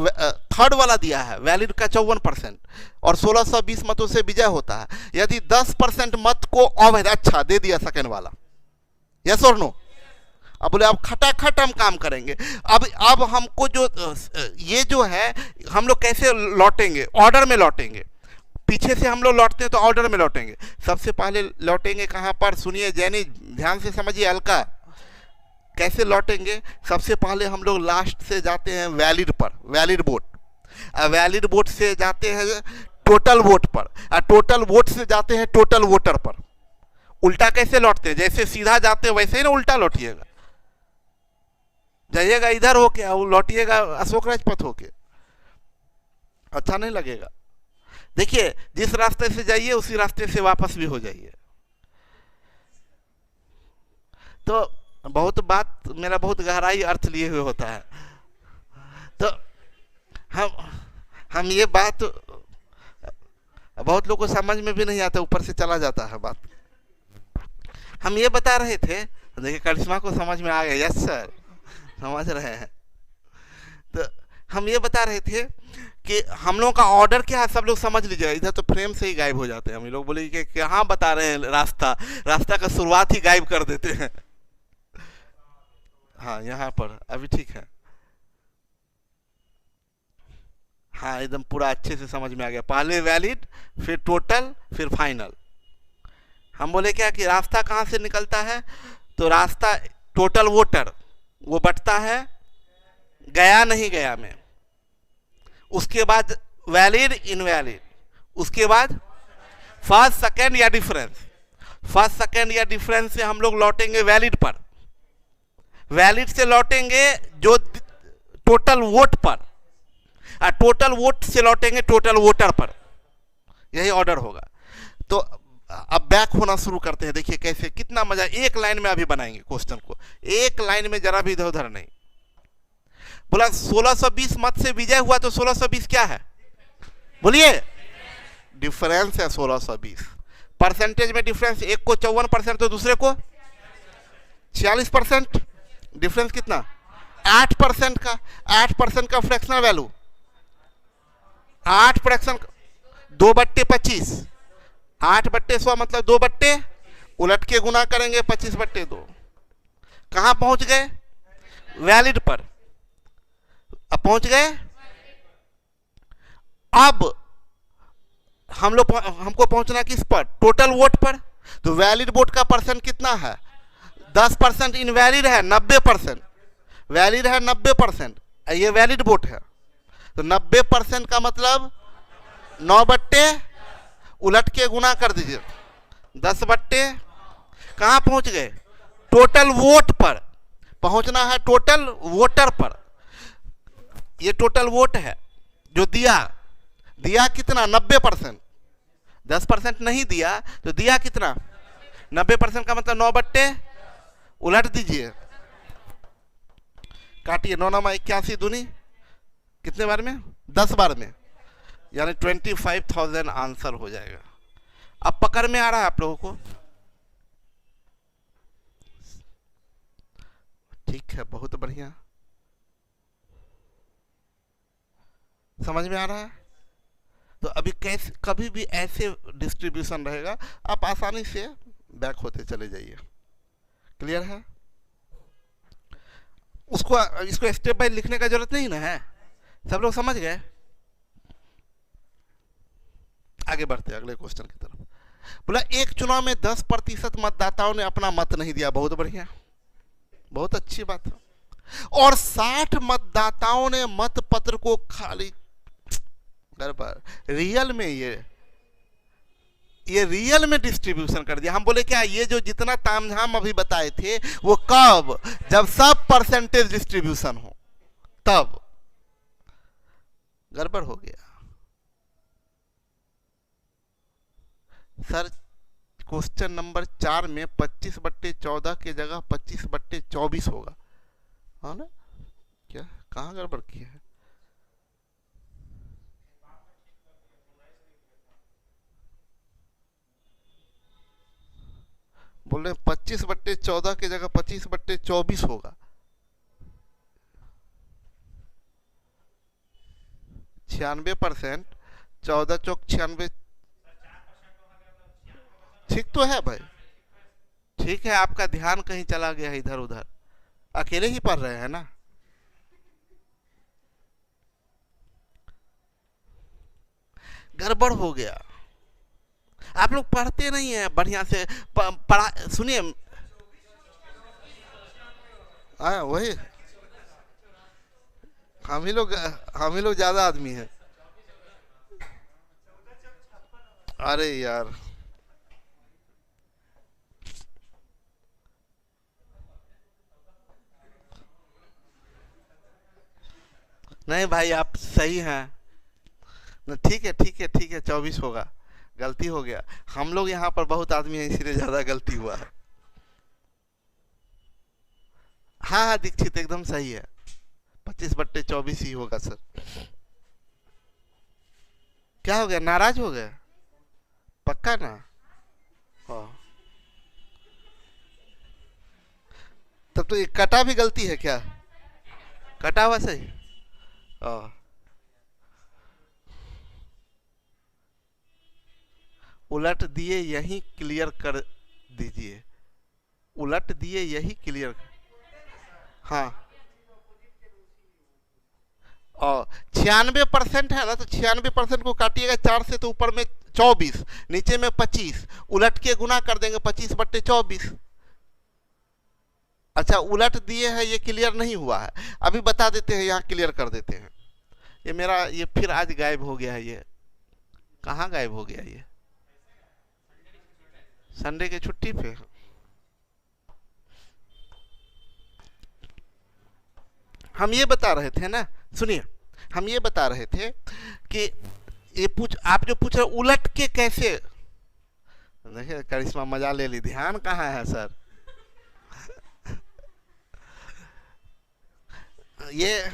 थर्ड वाला दिया है वैलिड का 54% और 1620 मतों से विजय होता है। यदि 10% मत को अवैध, अच्छा दे दिया सेकंड वाला, यस और नो। अब बोले अब खटाखट हम काम करेंगे। अब हमको जो ये जो है हम लोग कैसे लौटेंगे, ऑर्डर में लौटेंगे, पीछे से हम लोग लौटते हैं तो ऑर्डर में लौटेंगे। सबसे पहले लौटेंगे कहाँ पर, सुनिए जैनी ध्यान से समझिए, हल्का कैसे लौटेंगे। सबसे पहले हम लोग लास्ट से जाते हैं वैलिड पर, वैलिड वोट, वैलिड वोट से जाते हैं टोटल वोट पर, और टोटल वोट से जाते हैं टोटल वोटर पर। उल्टा कैसे लौटते हैं, जैसे सीधा जाते हैं वैसे ही ना उल्टा लौटिएगा, जाइएगा इधर होके और लौटिएगा अशोक राजपथ होके, अच्छा नहीं लगेगा। देखिए जिस रास्ते से जाइए उसी रास्ते से वापस भी हो जाइए। तो बहुत बात मेरा बहुत गहराई अर्थ लिए हुए होता है, तो हम ये बात बहुत लोगों को समझ में भी नहीं आता, ऊपर से चला जाता है बात। हम ये बता रहे थे, देखिए करिश्मा को समझ में आ गया, यस सर समझ रहे हैं। तो हम ये बता रहे थे कि हम लोगों का ऑर्डर क्या है, सब लोग समझ लीजिए। इधर तो फ्रेम से ही गायब हो जाते हैं, हम लोग बोले कि कहाँ बता रहे हैं रास्ता, रास्ता का शुरुआत ही गायब कर देते हैं। हाँ यहाँ पर अभी ठीक है, हाँ एकदम पूरा अच्छे से समझ में आ गया। पहले वैलिड, फिर टोटल, फिर फाइनल। हम बोले क्या कि रास्ता कहाँ से निकलता है, तो रास्ता टोटल वोटर वो बटता है गया नहीं गया में, उसके बाद वैलिड इनवैलिड, उसके बाद फर्स्ट सेकेंड या डिफरेंस, फर्स्ट सेकेंड या डिफरेंस से हम लोग लौटेंगे वैलिड पर, वैलिड से लौटेंगे जो टोटल वोट पर, और टोटल वोट से लौटेंगे टोटल वोटर पर। यही ऑर्डर होगा। तो अब बैक होना शुरू करते हैं। देखिए कैसे, कितना मजा, एक लाइन में अभी बनाएंगे क्वेश्चन को, एक लाइन में, जरा भी इधर उधर नहीं। बोला 1620 मत से विजय हुआ, तो 1620 क्या है, बोलिए, डिफरेंस है 1620। परसेंटेज में डिफरेंस, एक को 54% तो दूसरे को 46%, डिफरेंस कितना, 8% का, 8% का फ्रैक्शनल वैल्यू, 8 फ्रैक्शन 2/25, 8/100 मतलब 2 उलट के गुना करेंगे 25/2। कहां पहुंच गए, वैलिड पर। अब पहुंच गए। अब हमको पहुंचना किस पर, टोटल वोट पर। तो वैलिड वोट का परसेंट कितना है, 10%, इनवैलिड है 90%, वैलिड है 90%, ये वैलिड वोट है। तो 90% का मतलब 9/, उलट के गुना कर दीजिए 10/, कहां पहुंच गए, टोटल वोट पर। पहुंचना है टोटल वोटर पर। ये टोटल वोट है जो दिया कितना, 90%, 10% नहीं दिया तो दिया कितना, 90% का मतलब 9/, उलट दीजिए, काटिए, 9 9 81 दूनी कितने बार में, 10 बार में, यानी 25,000 आंसर हो जाएगा। अब पकड़ में आ रहा है आप लोगों को, ठीक है, बहुत बढ़िया, समझ में आ रहा है। तो अभी कैसे, कभी भी ऐसे डिस्ट्रीब्यूशन रहेगा, आप आसानी से बैक होते चले जाइए। क्लियर है, इसको स्टेप बाय लिखने का जरूरत नहीं ना है, सब लोग समझ गए। आगे बढ़ते हैं अगले क्वेश्चन की तरफ। बोला एक चुनाव में 10% मतदाताओं ने अपना मत नहीं दिया, बहुत बढ़िया, बहुत अच्छी बात है, और 60 मतदाताओं ने मत पत्र को खाली, रियल में ये रियल में डिस्ट्रीब्यूशन कर दिया। हम बोले क्या, ये जो जितना तामझाम अभी बताए थे वो कब, जब सब परसेंटेज डिस्ट्रीब्यूशन हो, तब गड़बड़ हो गया। सर क्वेश्चन नंबर 4 में 25/14 के जगह 25/24 होगा, हाँ ना, क्या कहाँ गड़बड़ की है, बोल रहे 25/14 की जगह 25/24 होगा। 96%, 14 चौक 96, ठीक तो है भाई, ठीक है, आपका ध्यान कहीं चला गया है इधर उधर, अकेले ही पढ़ रहे हैं ना। गड़बड़ हो गया, आप लोग पढ़ते नहीं है बढ़िया से, पढ़ा सुनिए, वही हम ही लोग ज्यादा आदमी हैं। अरे यार, नहीं भाई आप सही हैं, ठीक है ठीक है ठीक है, 24 होगा, गलती हो गया। हम लोग यहाँ पर बहुत आदमी है इसलिए ज्यादा गलती हुआ है। हाँ हाँ दीक्षित एकदम सही है, 25/24 ही होगा सर। क्या हो गया, नाराज हो गया, पक्का ना, हाँ, तब तो ये कटा भी गलती है क्या, कटा हुआ सही, हाँ, उलट दिए यही क्लियर कर दीजिए, उलट दिए यही क्लियर, हाँ, और 96% है ना, तो 96% को काटिएगा 4 से, तो ऊपर में 24, नीचे में 25, उलट के गुना कर देंगे 25/24। अच्छा उलट दिए है, ये क्लियर नहीं हुआ है, अभी बता देते हैं, यहाँ क्लियर कर देते हैं। ये मेरा ये फिर आज गायब हो गया है, ये कहाँ गायब हो गया ये, संडे के छुट्टी पे। हम ये बता रहे थे ना, सुनिए, हम ये बता रहे थे कि ये आप जो पूछ रहे उलट के कैसे, देखिए करिश्मा मजा ले ली, ध्यान कहाँ है सर। ये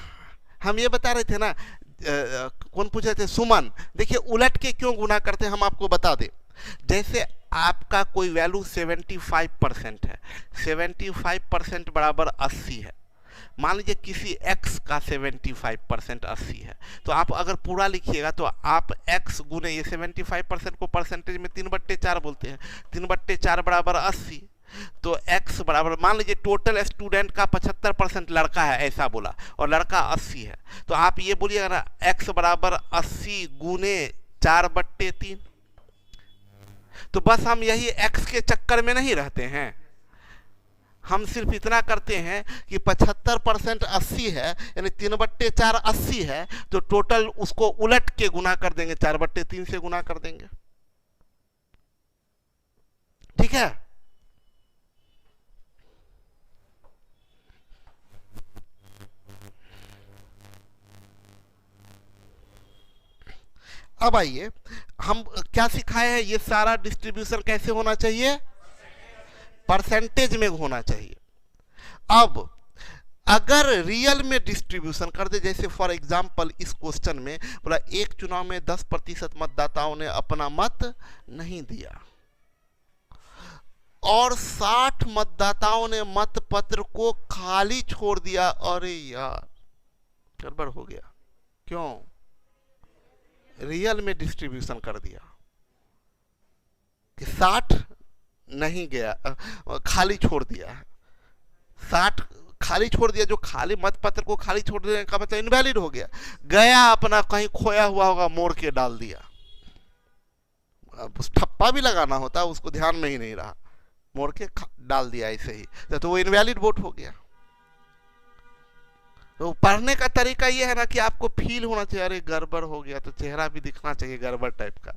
हम ये बता रहे थे ना, कौन पूछ रहे थे, सुमन। देखिए उलट के क्यों गुना करते हैं हम आपको बता दें। जैसे आपका कोई वैल्यू 75% है, 75% बराबर 80 है। मान लीजिए किसी x का 75% 80 है, तो आप अगर पूरा लिखिएगा तो आप x गुने ये 75% को परसेंटेज में 3/4 बोलते हैं, 3/4 बराबर 80। तो x बराबर, मान लीजिए टोटल स्टूडेंट का 75% लड़का है ऐसा बोला, और लड़का 80 है, तो आप ये बोलिएगा ना x बराबर 80 गुने 4/3। तो बस हम यही x के चक्कर में नहीं रहते हैं, हम सिर्फ इतना करते हैं कि 75% 80 है, यानी 3/4 80 है, तो टोटल उसको उलट के गुना कर देंगे, 4/3 से गुना कर देंगे। ठीक है। अब आइए, हम क्या सिखाए हैं, ये सारा डिस्ट्रीब्यूशन कैसे होना चाहिए, परसेंटेज में होना चाहिए। अब अगर रियल में डिस्ट्रीब्यूशन कर दे, जैसे फॉर एग्जांपल इस क्वेश्चन में बोला एक चुनाव में 10% मतदाताओं ने अपना मत नहीं दिया और 60 मतदाताओं ने मतपत्र को खाली छोड़ दिया। अरे यार गड़बड़ हो गया, क्यों, रियल में डिस्ट्रीब्यूशन कर दिया कि 60 नहीं गया, खाली छोड़ दिया है, 60 खाली छोड़ दिया, जो खाली मतपत्र को खाली छोड़ देने का मतलब इनवैलिड हो गया, गया अपना कहीं खोया हुआ होगा मोड़ के डाल दिया। अब उस ठप्पा भी लगाना होता, उसको ध्यान में ही नहीं रहा, मोड़ के डाल दिया ऐसे ही, तो वो इनवैलिड वोट हो गया। तो पढ़ने का तरीका ये है ना कि आपको फील होना चाहिए, अरे गड़बड़ हो गया, तो चेहरा भी दिखना चाहिए गड़बड़ टाइप का।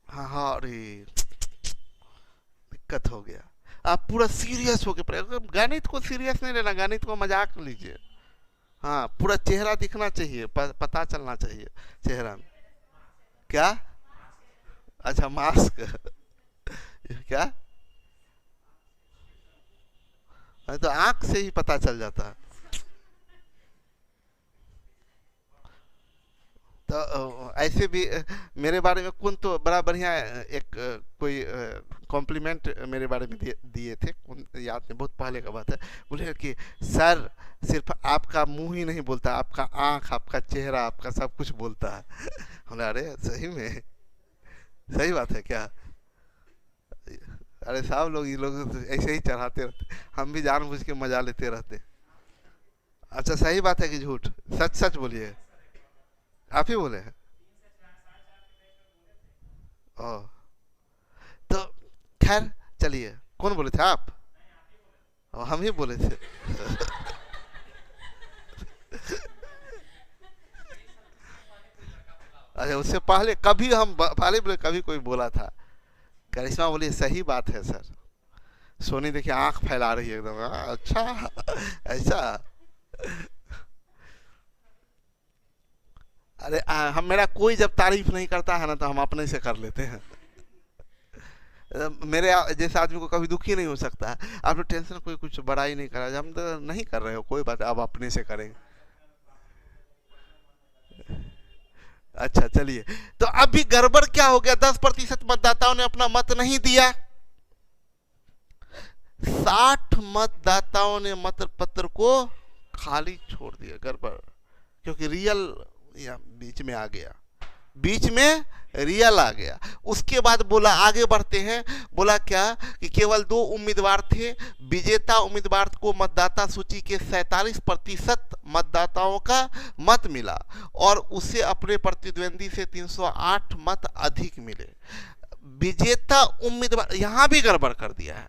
हाँ अरे दिक्कत हो गया, आप पूरा सीरियस होके पढ़े। गणित को सीरियस नहीं लेना, गणित को मजाक लीजिए। हाँ पूरा चेहरा दिखना चाहिए, पता चलना चाहिए चेहरा में। क्या, अच्छा मास्क क्या, तो आंख से ही पता चल जाता है। तो ऐसे भी मेरे बारे में कौन तो बड़ा बढ़िया एक कोई कॉम्प्लीमेंट मेरे बारे में दिए थे, याद नहीं, बहुत पहले का बात है। बोले कि सर सिर्फ आपका मुंह ही नहीं बोलता, आपका आंख, आपका चेहरा, आपका सब कुछ बोलता है। हमने अरे सही में, सही बात है क्या, अरे साहब लोग, ये लोग ऐसे ही चढ़ाते रहते, हम भी जानबूझ के मजा लेते रहते। अच्छा सही बात है कि झूठ, सच सच बोलिए, आप ही बोले हैं। ओह, तो खैर चलिए, कौन बोले थे आप, हम ही बोले थे। अच्छा उससे पहले कभी हम पहले बोले, कभी कोई बोला था, करिश्मा बोली सही बात है सर। सोनी देखिए आंख फैला रही है एकदम, अच्छा ऐसा। अरे हम, मेरा कोई जब तारीफ नहीं करता है ना तो हम अपने से कर लेते हैं। मेरे जैसे आदमी को कभी दुखी नहीं हो सकता। आप लोग टेंशन, कोई कुछ बड़ा ही नहीं कर रहा, हम तो नहीं कर रहे हो, कोई बात, अब अपने से करेंगे। अच्छा चलिए, तो अब भी गड़बड़ क्या हो गया, 10% मतदाताओं ने अपना मत नहीं दिया, 60 मतदाताओं ने मतपत्र को खाली छोड़ दिया। गड़बड़, क्योंकि रियल बीच में आ गया, बीच में रियल आ गया। उसके बाद बोला, आगे बढ़ते हैं, बोला क्या कि केवल 2 उम्मीदवार थे, विजेता उम्मीदवार को मतदाता सूची के 47% मतदाताओं का मत मिला और उसे अपने प्रतिद्वंदी से 308 मत अधिक मिले। विजेता उम्मीदवार, यहां भी गड़बड़ कर दिया है,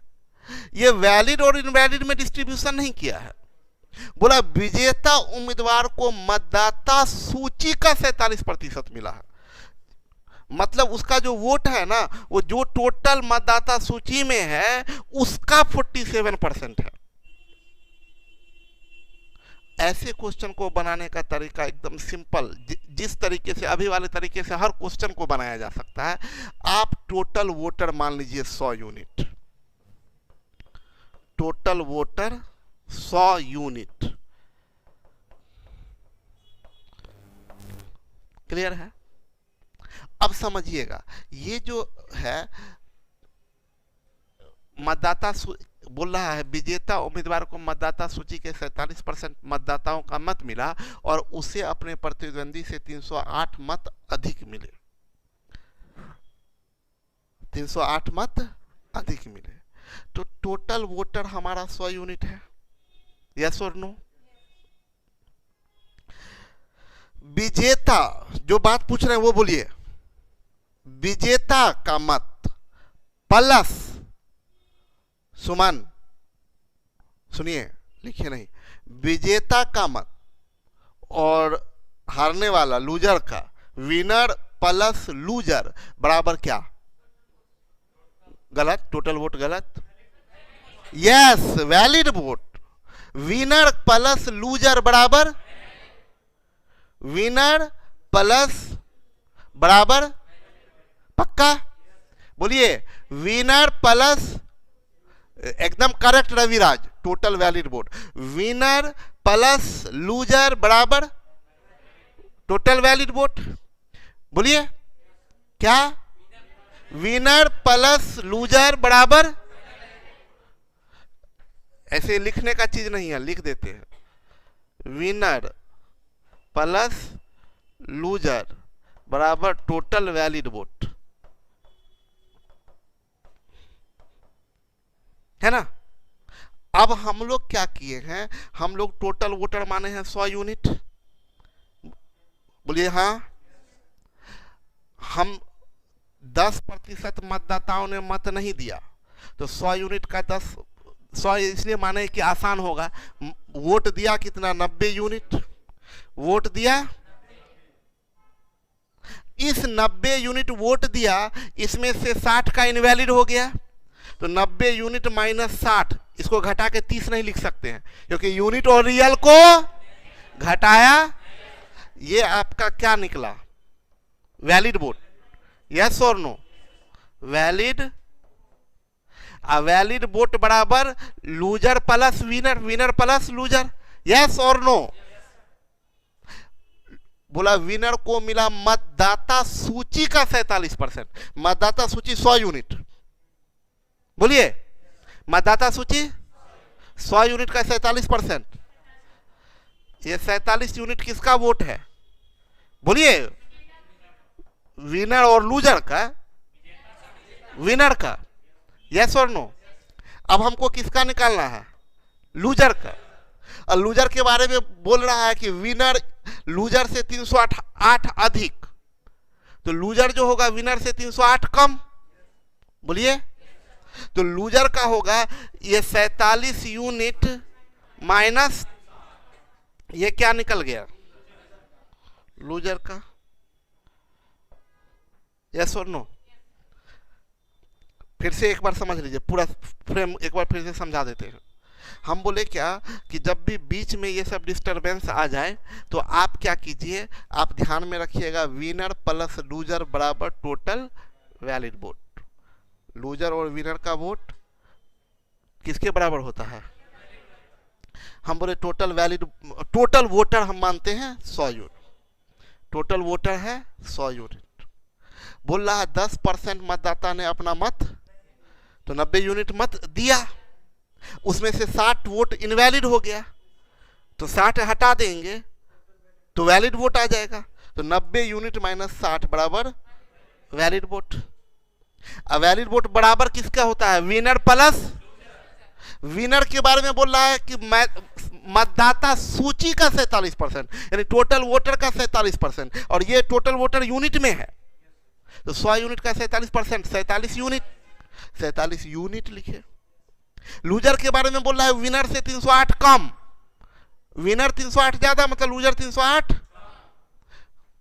ये वैलिड और इनवैलिड में डिस्ट्रीब्यूशन नहीं किया है। बोला विजेता उम्मीदवार को मतदाता सूची का 47% मिला है, मतलब उसका जो वोट है ना, वो जो टोटल मतदाता सूची में है उसका 47% है। ऐसे क्वेश्चन को बनाने का तरीका एकदम सिंपल, जिस तरीके से अभी वाले तरीके से हर क्वेश्चन को बनाया जा सकता है। आप टोटल वोटर मान लीजिए 100 unit, total voter 100 unit. Clear है? अब समझिएगा, ये जो है मतदाता बोल रहा है विजेता उम्मीदवार को मतदाता सूची के 47% मतदाताओं का मत मिला और उसे अपने प्रतिद्वंदी से 308 मत अधिक मिले, 308 मत अधिक मिले। तो टोटल वोटर हमारा 100 यूनिट है। यस और नो? विजेता, जो बात पूछ रहे हैं वो बोलिए। विजेता का मत प्लस, सुमन सुनिए, लिखिए नहीं, विजेता का मत और हारने वाला लूजर का, विनर प्लस लूजर बराबर क्या? गलत, टोटल वोट गलत। Yes, valid vote. Winner plus loser बराबर, विनर प्लस बराबर, पक्का बोलिए, विनर प्लस, एकदम correct Raviraj, total valid vote. Winner plus loser बराबर टोटल वैलिड वोट। बोलिए क्या? विनर प्लस लूजर बराबर, ऐसे लिखने का चीज नहीं है, लिख देते हैं। विनर प्लस लूजर बराबर टोटल वैलिड वोट, है ना? अब हम लोग क्या किए हैं, हम लोग टोटल वोटर माने हैं 100 यूनिट। बोलिए हाँ। हम 10% मतदाताओं ने मत नहीं दिया, तो 100 यूनिट का 100 इसलिए माने कि आसान होगा। वोट दिया कितना? 90 यूनिट वोट दिया। इस 90 यूनिट वोट दिया, इसमें से 60 का इनवैलिड हो गया, तो 90 यूनिट माइनस 60, इसको घटा के 30 नहीं लिख सकते हैं क्योंकि यूनिट और रियल को घटाया। ये आपका क्या निकला? Valid vote. यस और नो? वैलिड। वैलिड वोट बराबर loser plus winner, winner plus loser. Yes और नो? बोला विनर को मिला मतदाता सूची का 47%। मतदाता सूची 100 यूनिट। बोलिए, मतदाता सूची 100 यूनिट का 47%। ये 47 यूनिट किसका वोट है? बोलिए, विनर और लूजर का, विनर का। यस और नो? अब हमको किसका निकालना है? लूजर का। और लूजर के बारे में बोल रहा है कि विनर लूजर से 308 अधिक, तो लूजर जो होगा विनर से 308 कम। बोलिए, तो लूजर का होगा ये 47 यूनिट माइनस, ये क्या निकल गया? लूजर का। यस और नो? फिर से एक बार समझ लीजिए, पूरा फ्रेम एक बार फिर से समझा देते हैं। हम बोले क्या कि जब भी बीच में ये सब डिस्टरबेंस आ जाए तो आप क्या कीजिए, आप ध्यान में रखिएगा, विनर प्लस लूजर बराबर टोटल वैलिड वोट। लूजर और विनर का वोट किसके बराबर होता है? हम बोले टोटल वैलिड, टोटल वोटर हम मानते हैं 100 यूनिट। टोटल वोटर है 100 यूनिट। बोल रहा है 10% मतदाता ने अपना मत, तो 90 यूनिट मत दिया, उसमें से 60 वोट इनवैलिड हो गया, तो 60 हटा देंगे तो वैलिड वोट आ जाएगा। तो 90 यूनिट माइनस 60 बराबर वैलिड वोट। वैलिड वोट बराबर किसका होता है? Winner plus. विनर के बारे में बोल रहा है कि मतदाता सूची का 47%, यानी टोटल वोटर का 47%, और ये टोटल वोटर यूनिट में है, तो 100 यूनिट का 47%, 47 यूनिट, 47 यूनिट लिखे। लूजर के बारे में बोल रहा है विनर से 308 कम, विनर 308 ज्यादा, मतलब लूजर 308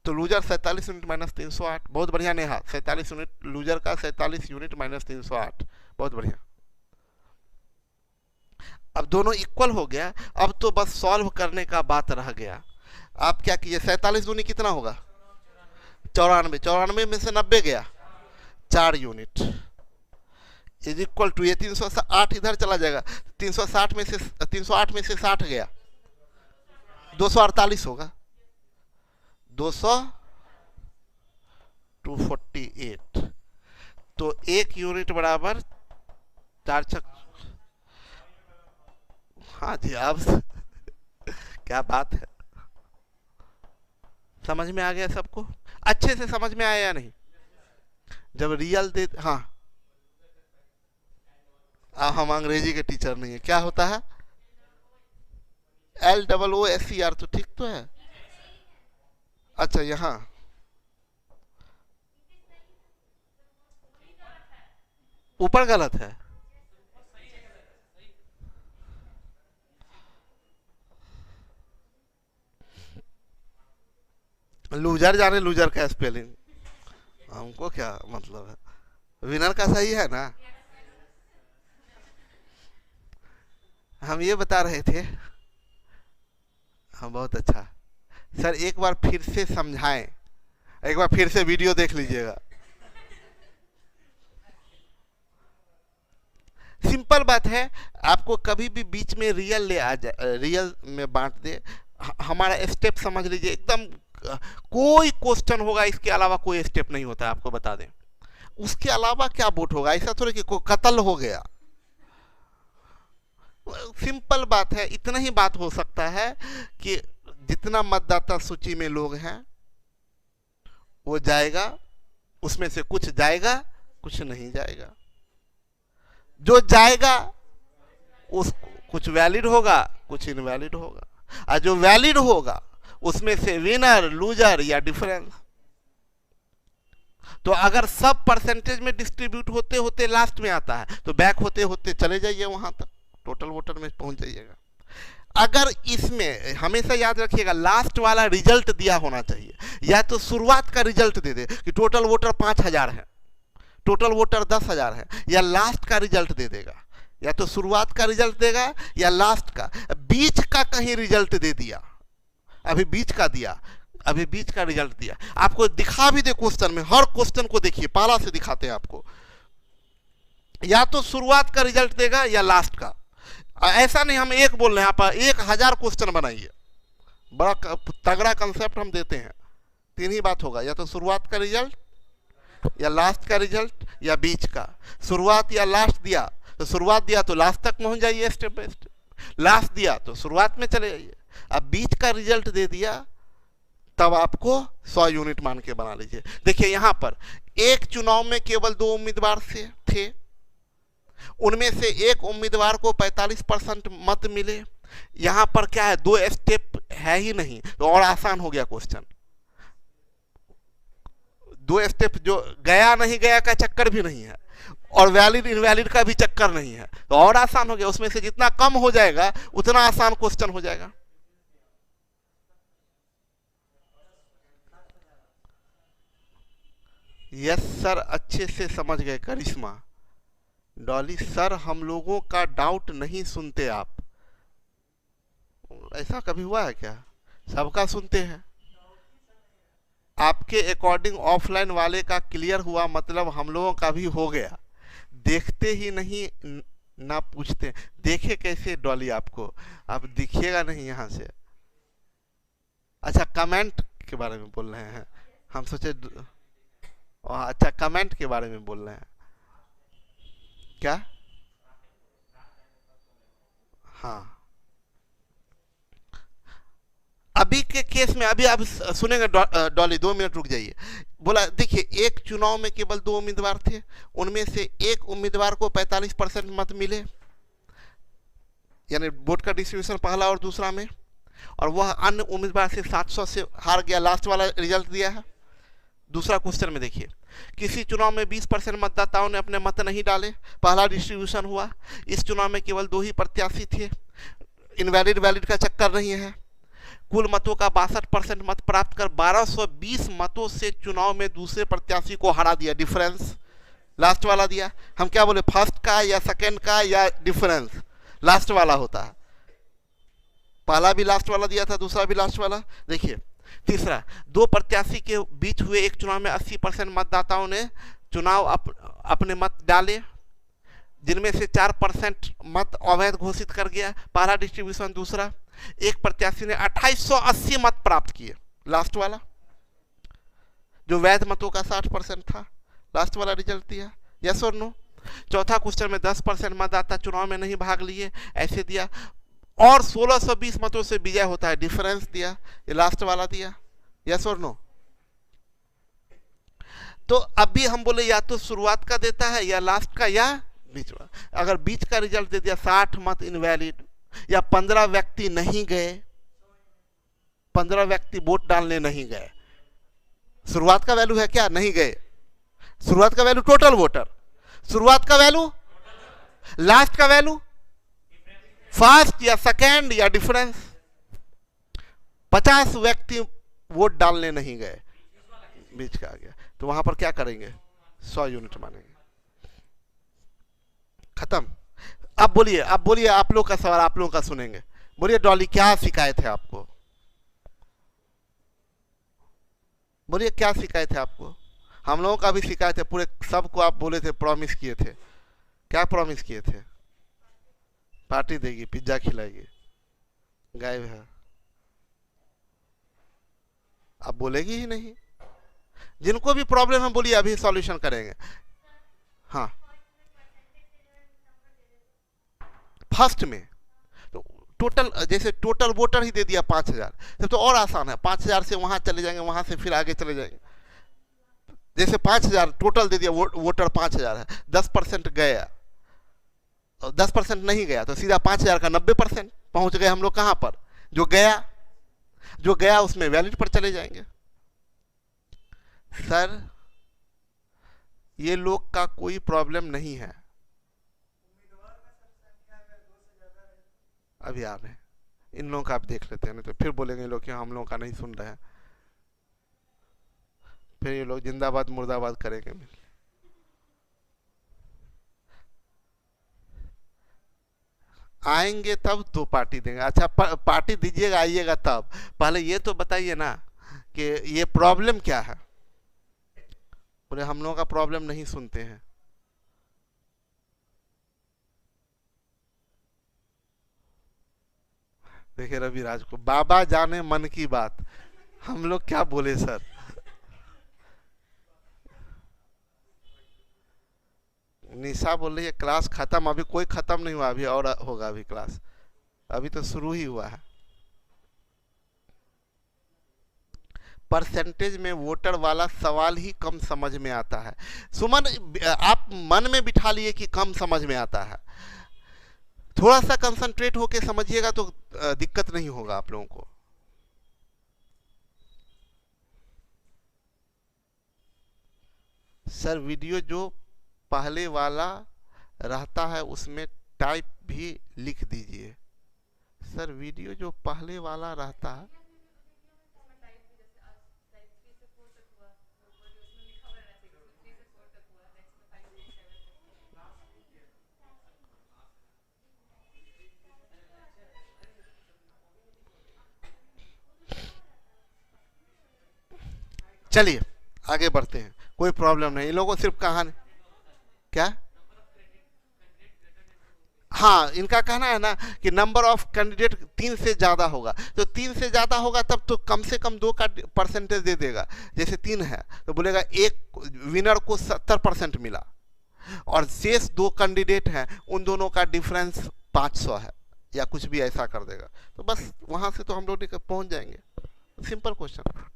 तो लूजर 47 यूनिट माइनस 308, बहुत बढ़िया नेहा, 47 यूनिट लूजर का, 47 यूनिट माइनस 308, बहुत बढ़िया। अब दोनों इक्वल हो गया, अब तो बस सॉल्व करने का बात रह गया। आप क्या कीजिए, 47 दूनी कितना होगा 94, 94 में से 90 गया 4 यूनिट इज इक्वल टू, ये 308 इधर चला जाएगा, 308 में से 60 गया 248 होगा, 248, तो 1 यूनिट बराबर 4 छक, हाँ जी आप क्या बात है, समझ में आ गया सबको, अच्छे से समझ में आया या नहीं? जब रियल दे, हाँ हम अंग्रेजी के टीचर नहीं है, क्या होता है LOOSER, तो ठीक तो है। अच्छा यहाँ ऊपर गलत है, लूजर जाने लूजर का स्पेलिंग, हमको क्या मतलब है, विनर का सही है ना। हम ये बता रहे थे, हाँ बहुत अच्छा सर, एक बार फिर से समझाएं, एक बार फिर से वीडियो देख लीजिएगा। सिंपल बात है, आपको कभी भी बीच में रियल ले आ जाए, रियल में बांट दे, हमारा स्टेप समझ लीजिए एकदम, कोई क्वेश्चन होगा इसके अलावा कोई स्टेप नहीं होता है, आपको बता दें, उसके अलावा क्या बोट होगा, ऐसा थोड़ा कि कोई कत्ल हो गया, सिंपल बात है, इतना ही बात हो सकता है कि जितना मतदाता सूची में लोग हैं वो जाएगा, उसमें से कुछ जाएगा कुछ नहीं जाएगा, जो जाएगा उस कुछ वैलिड होगा कुछ इनवैलिड होगा, और जो वैलिड होगा उसमें से विनर लूजर या डिफरेंस। तो अगर सब परसेंटेज में डिस्ट्रीब्यूट होते होते लास्ट में आता है तो बैक होते होते चले जाइए वहां तक, टोटल वोटर में पहुंच जाइएगा। अगर इसमें हमेशा याद रखिएगा लास्ट वाला रिजल्ट दिया होना चाहिए, या तो शुरुआत का रिजल्ट दे दे कि टोटल वोटर 5000 है, टोटल वोटर 10,000 है, या लास्ट का रिजल्ट दे देगा, या तो शुरुआत का रिजल्ट देगा या लास्ट का, बीच का कहीं रिजल्ट दे दिया, अभी बीच का दिया, अभी बीच का रिजल्ट दिया, आपको दिखा भी दे क्वेश्चन में, हर क्वेश्चन को देखिए पाला से दिखाते हैं आपको, या तो शुरुआत का रिजल्ट देगा या लास्ट का। ऐसा नहीं हम एक बोल रहे हैं, आप 1000 क्वेश्चन बनाइए, बड़ा तगड़ा कंसेप्ट हम देते हैं, 3 ही बात होगा, या तो शुरुआत का रिजल्ट या लास्ट का रिजल्ट या बीच का। शुरुआत या लास्ट दिया तो शुरुआत दिया तो लास्ट तक पहुंच जाइए स्टेप बाय स्टेप, लास्ट दिया तो शुरुआत में चले जाइए, अब बीच का रिजल्ट दे दिया तब आपको 100 यूनिट मान के बना लीजिए। देखिए यहां पर एक चुनाव में केवल 2 उम्मीदवार से थे, उनमें से एक उम्मीदवार को 45% मत मिले, यहां पर क्या है 2 स्टेप है ही नहीं, तो और आसान हो गया क्वेश्चन, 2 स्टेप जो गया नहीं गया का चक्कर भी नहीं है और वैलिड इनवैलिड का भी चक्कर नहीं है, तो और आसान हो गया, उसमें से जितना कम हो जाएगा उतना आसान क्वेश्चन हो जाएगा। यस सर, अच्छे से समझ गए करिश्मा। डॉली सर हम लोगों का डाउट नहीं सुनते आप, ऐसा कभी हुआ है क्या? सबका सुनते हैं। आपके अकॉर्डिंग ऑफलाइन वाले का क्लियर हुआ, मतलब हम लोगों का भी हो गया, देखते ही नहीं ना पूछते। देखे कैसे डॉली आपको, आप दिखिएगा नहीं यहाँ से। अच्छा कमेंट के बारे में बोल रहे हैं, हम सोचे अच्छा कमेंट के बारे में बोल रहे हैं क्या? हाँ अभी के केस में, अभी आप सुनेंगे डॉली 2 मिनट रुक जाइए। बोला देखिए एक चुनाव में केवल 2 उम्मीदवार थे, उनमें से एक उम्मीदवार को 45% मत मिले, यानी वोट का डिस्ट्रीब्यूशन पहला और दूसरा में, और वह अन्य उम्मीदवार से 700 से हार गया, लास्ट वाला रिजल्ट दिया है। दूसरा क्वेश्चन में देखिए, किसी चुनाव में 20% मतदाताओं ने अपने मत नहीं डाले, पहला डिस्ट्रीब्यूशन हुआ, इस चुनाव में केवल 2 ही प्रत्याशी थे, इनवैलिड वैलिड का चक्कर नहीं है। कुल मतों का 62% मत प्राप्त कर 1220 मतों से चुनाव में दूसरे प्रत्याशी को हरा दिया। डिफरेंस लास्ट वाला दिया। हम क्या बोले, फर्स्ट का या सेकंड का या डिफरेंस लास्ट वाला होता है। पहला भी लास्ट वाला दिया था, दूसरा भी लास्ट वाला। देखिए तीसरा, दो प्रत्याशी के बीच हुए एक चुनाव में 80% मतदाताओं ने चुनाव अपने मत डाले, जिनमें से 4% मत अवैध घोषित कर गया। पहला डिस्ट्रीब्यूशन। दूसरा, एक प्रत्याशी ने 2880 मत प्राप्त किए, लास्ट वाला। जो वैध मतों का 60% था, लास्ट वाला रिजल्ट दिया। यस और नो। चौथा क्वेश्चन में 10% मतदाता चुनाव में नहीं भाग लिए, ऐसे दिया। और 1620 मतों से विजय होता है, डिफरेंस दिया, ये लास्ट वाला दिया। यस और नो। तो अभी हम बोले या तो शुरुआत का देता है या लास्ट का या बीच में। अगर बीच का रिजल्ट दे दिया 60 मत इनवैलिड, या 15 व्यक्ति नहीं गए, 15 व्यक्ति वोट डालने नहीं गए। शुरुआत का वैल्यू है क्या, नहीं गए। शुरुआत का वैल्यू टोटल वोटर, शुरुआत का वैल्यू, लास्ट का वैल्यू फर्स्ट या सेकेंड या डिफरेंस। 50 व्यक्ति वोट डालने नहीं गए, बीच का आ गया, तो वहां पर क्या करेंगे, 100 यूनिट मानेंगे। खत्म। अब बोलिए, अब बोलिए, आप लोग का सवाल आप लोग का सुनेंगे। बोलिए डॉली, क्या शिकायत है आपको? बोलिए क्या शिकायत है आपको? हम लोगों का भी शिकायत है, पूरे सबको आप बोले थे, प्रॉमिस किए थे। क्या प्रॉमिस किए थे? पार्टी देगी, पिज्जा खिलाएगी, गायब है। अब बोलेगी ही नहीं। जिनको भी प्रॉब्लम है बोलिए, अभी सॉल्यूशन करेंगे। हाँ, फर्स्ट में तो टोटल, जैसे टोटल वोटर ही दे दिया 5000, तब तो और आसान है। 5000 से वहां चले जाएंगे, वहां से फिर आगे चले जाएंगे। जैसे 5000 टोटल दे दिया, वोटर 5000 है, 10% गया, 10% नहीं गया, तो सीधा 5000 का 90% पहुंच गए हम लोग कहां पर, जो गया। जो गया उसमें वैलिड पर चले जाएंगे। सर ये लोग का कोई प्रॉब्लम नहीं है। अभी आ रहे हैं, इन लोगों का आप देख लेते हैं, नहीं तो फिर बोलेंगे लोग कि हम लोगों का नहीं सुन रहे हैं, फिर ये लोग जिंदाबाद मुर्दाबाद करेंगे। आएंगे तब तो पार्टी देंगे। अच्छा पार्टी दीजिएगा, आइएगा तब। पहले ये तो बताइए ना कि ये प्रॉब्लम क्या है। बोले हम लोगों का प्रॉब्लम नहीं सुनते हैं। देखिए रविराज को, बाबा जाने मन की बात, हम लोग क्या बोले सर। निशा बोल रही है क्लास खत्म, अभी कोई खत्म नहीं हुआ, अभी और होगा, अभी क्लास अभी तो शुरू ही हुआ है। परसेंटेज में वोटर वाला सवाल ही कम समझ में आता है। सुमन आप मन में बिठा लिए कि कम समझ में आता है, थोड़ा सा कंसंट्रेट होके समझिएगा तो दिक्कत नहीं होगा आप लोगों को। सर वीडियो जो पहले वाला रहता है उसमें टाइप भी लिख दीजिए। सर वीडियो जो पहले वाला रहता है, चलिए आगे बढ़ते हैं, कोई प्रॉब्लम नहीं। इन लोगों को सिर्फ कहानी क्या, हाँ इनका कहना है ना कि नंबर ऑफ कैंडिडेट 3 से ज़्यादा होगा, तो 3 से ज़्यादा होगा तब तो कम से कम 2 का परसेंटेज दे देगा। जैसे 3 है तो बोलेगा एक विनर को 70% मिला, और शेष 2 कैंडिडेट हैं उन दोनों का डिफरेंस 500 है, या कुछ भी ऐसा कर देगा। तो बस वहाँ से तो हम लोग पहुँच जाएंगे। Simple question.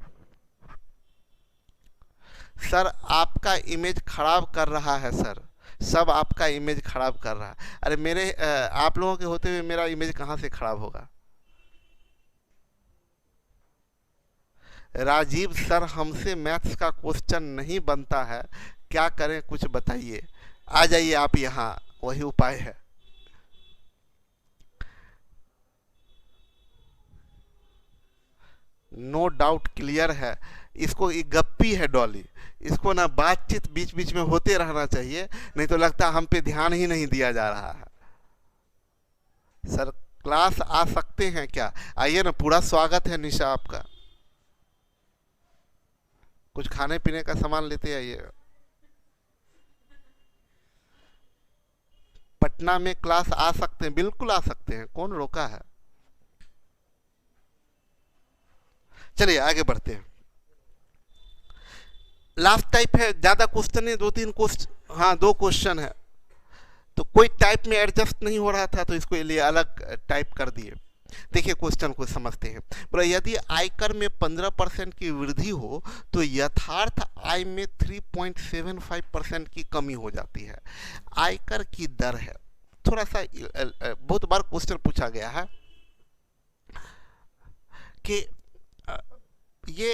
सर आपका इमेज खराब कर रहा है सर, सब आपका इमेज खराब कर रहा है। अरे मेरे आप लोगों के होते हुए मेरा इमेज कहाँ से खराब होगा। राजीव सर हमसे मैथ्स का क्वेश्चन नहीं बनता है, क्या करें कुछ बताइए। आ जाइए आप यहाँ, वही उपाय है। नो डाउट क्लियर है। इसको ये गप्पी है डॉली, इसको ना बातचीत बीच बीच में होते रहना चाहिए, नहीं तो लगता हम पे ध्यान ही नहीं दिया जा रहा है। सर क्लास आ सकते हैं क्या? आइए ना, पूरा स्वागत है निशा आपका। कुछ खाने पीने का सामान लेते आइए। पटना में क्लास आ सकते हैं, बिल्कुल आ सकते हैं, कौन रोका है। चलिए आगे बढ़ते हैं। लास्ट टाइप है, ज्यादा क्वेश्चन है, 2-3 क्वेश्चन, हाँ 2 क्वेश्चन है, तो कोई टाइप में एडजस्ट नहीं हो रहा था तो इसको लिए अलग टाइप कर दिए। देखिए क्वेश्चन को समझते हैं। बोला यदि आयकर में 15% की वृद्धि हो तो यथार्थ आय में 3.75% की कमी हो जाती है। आयकर की दर है, थोड़ा सा बहुत बार क्वेश्चन पूछा गया है कि ये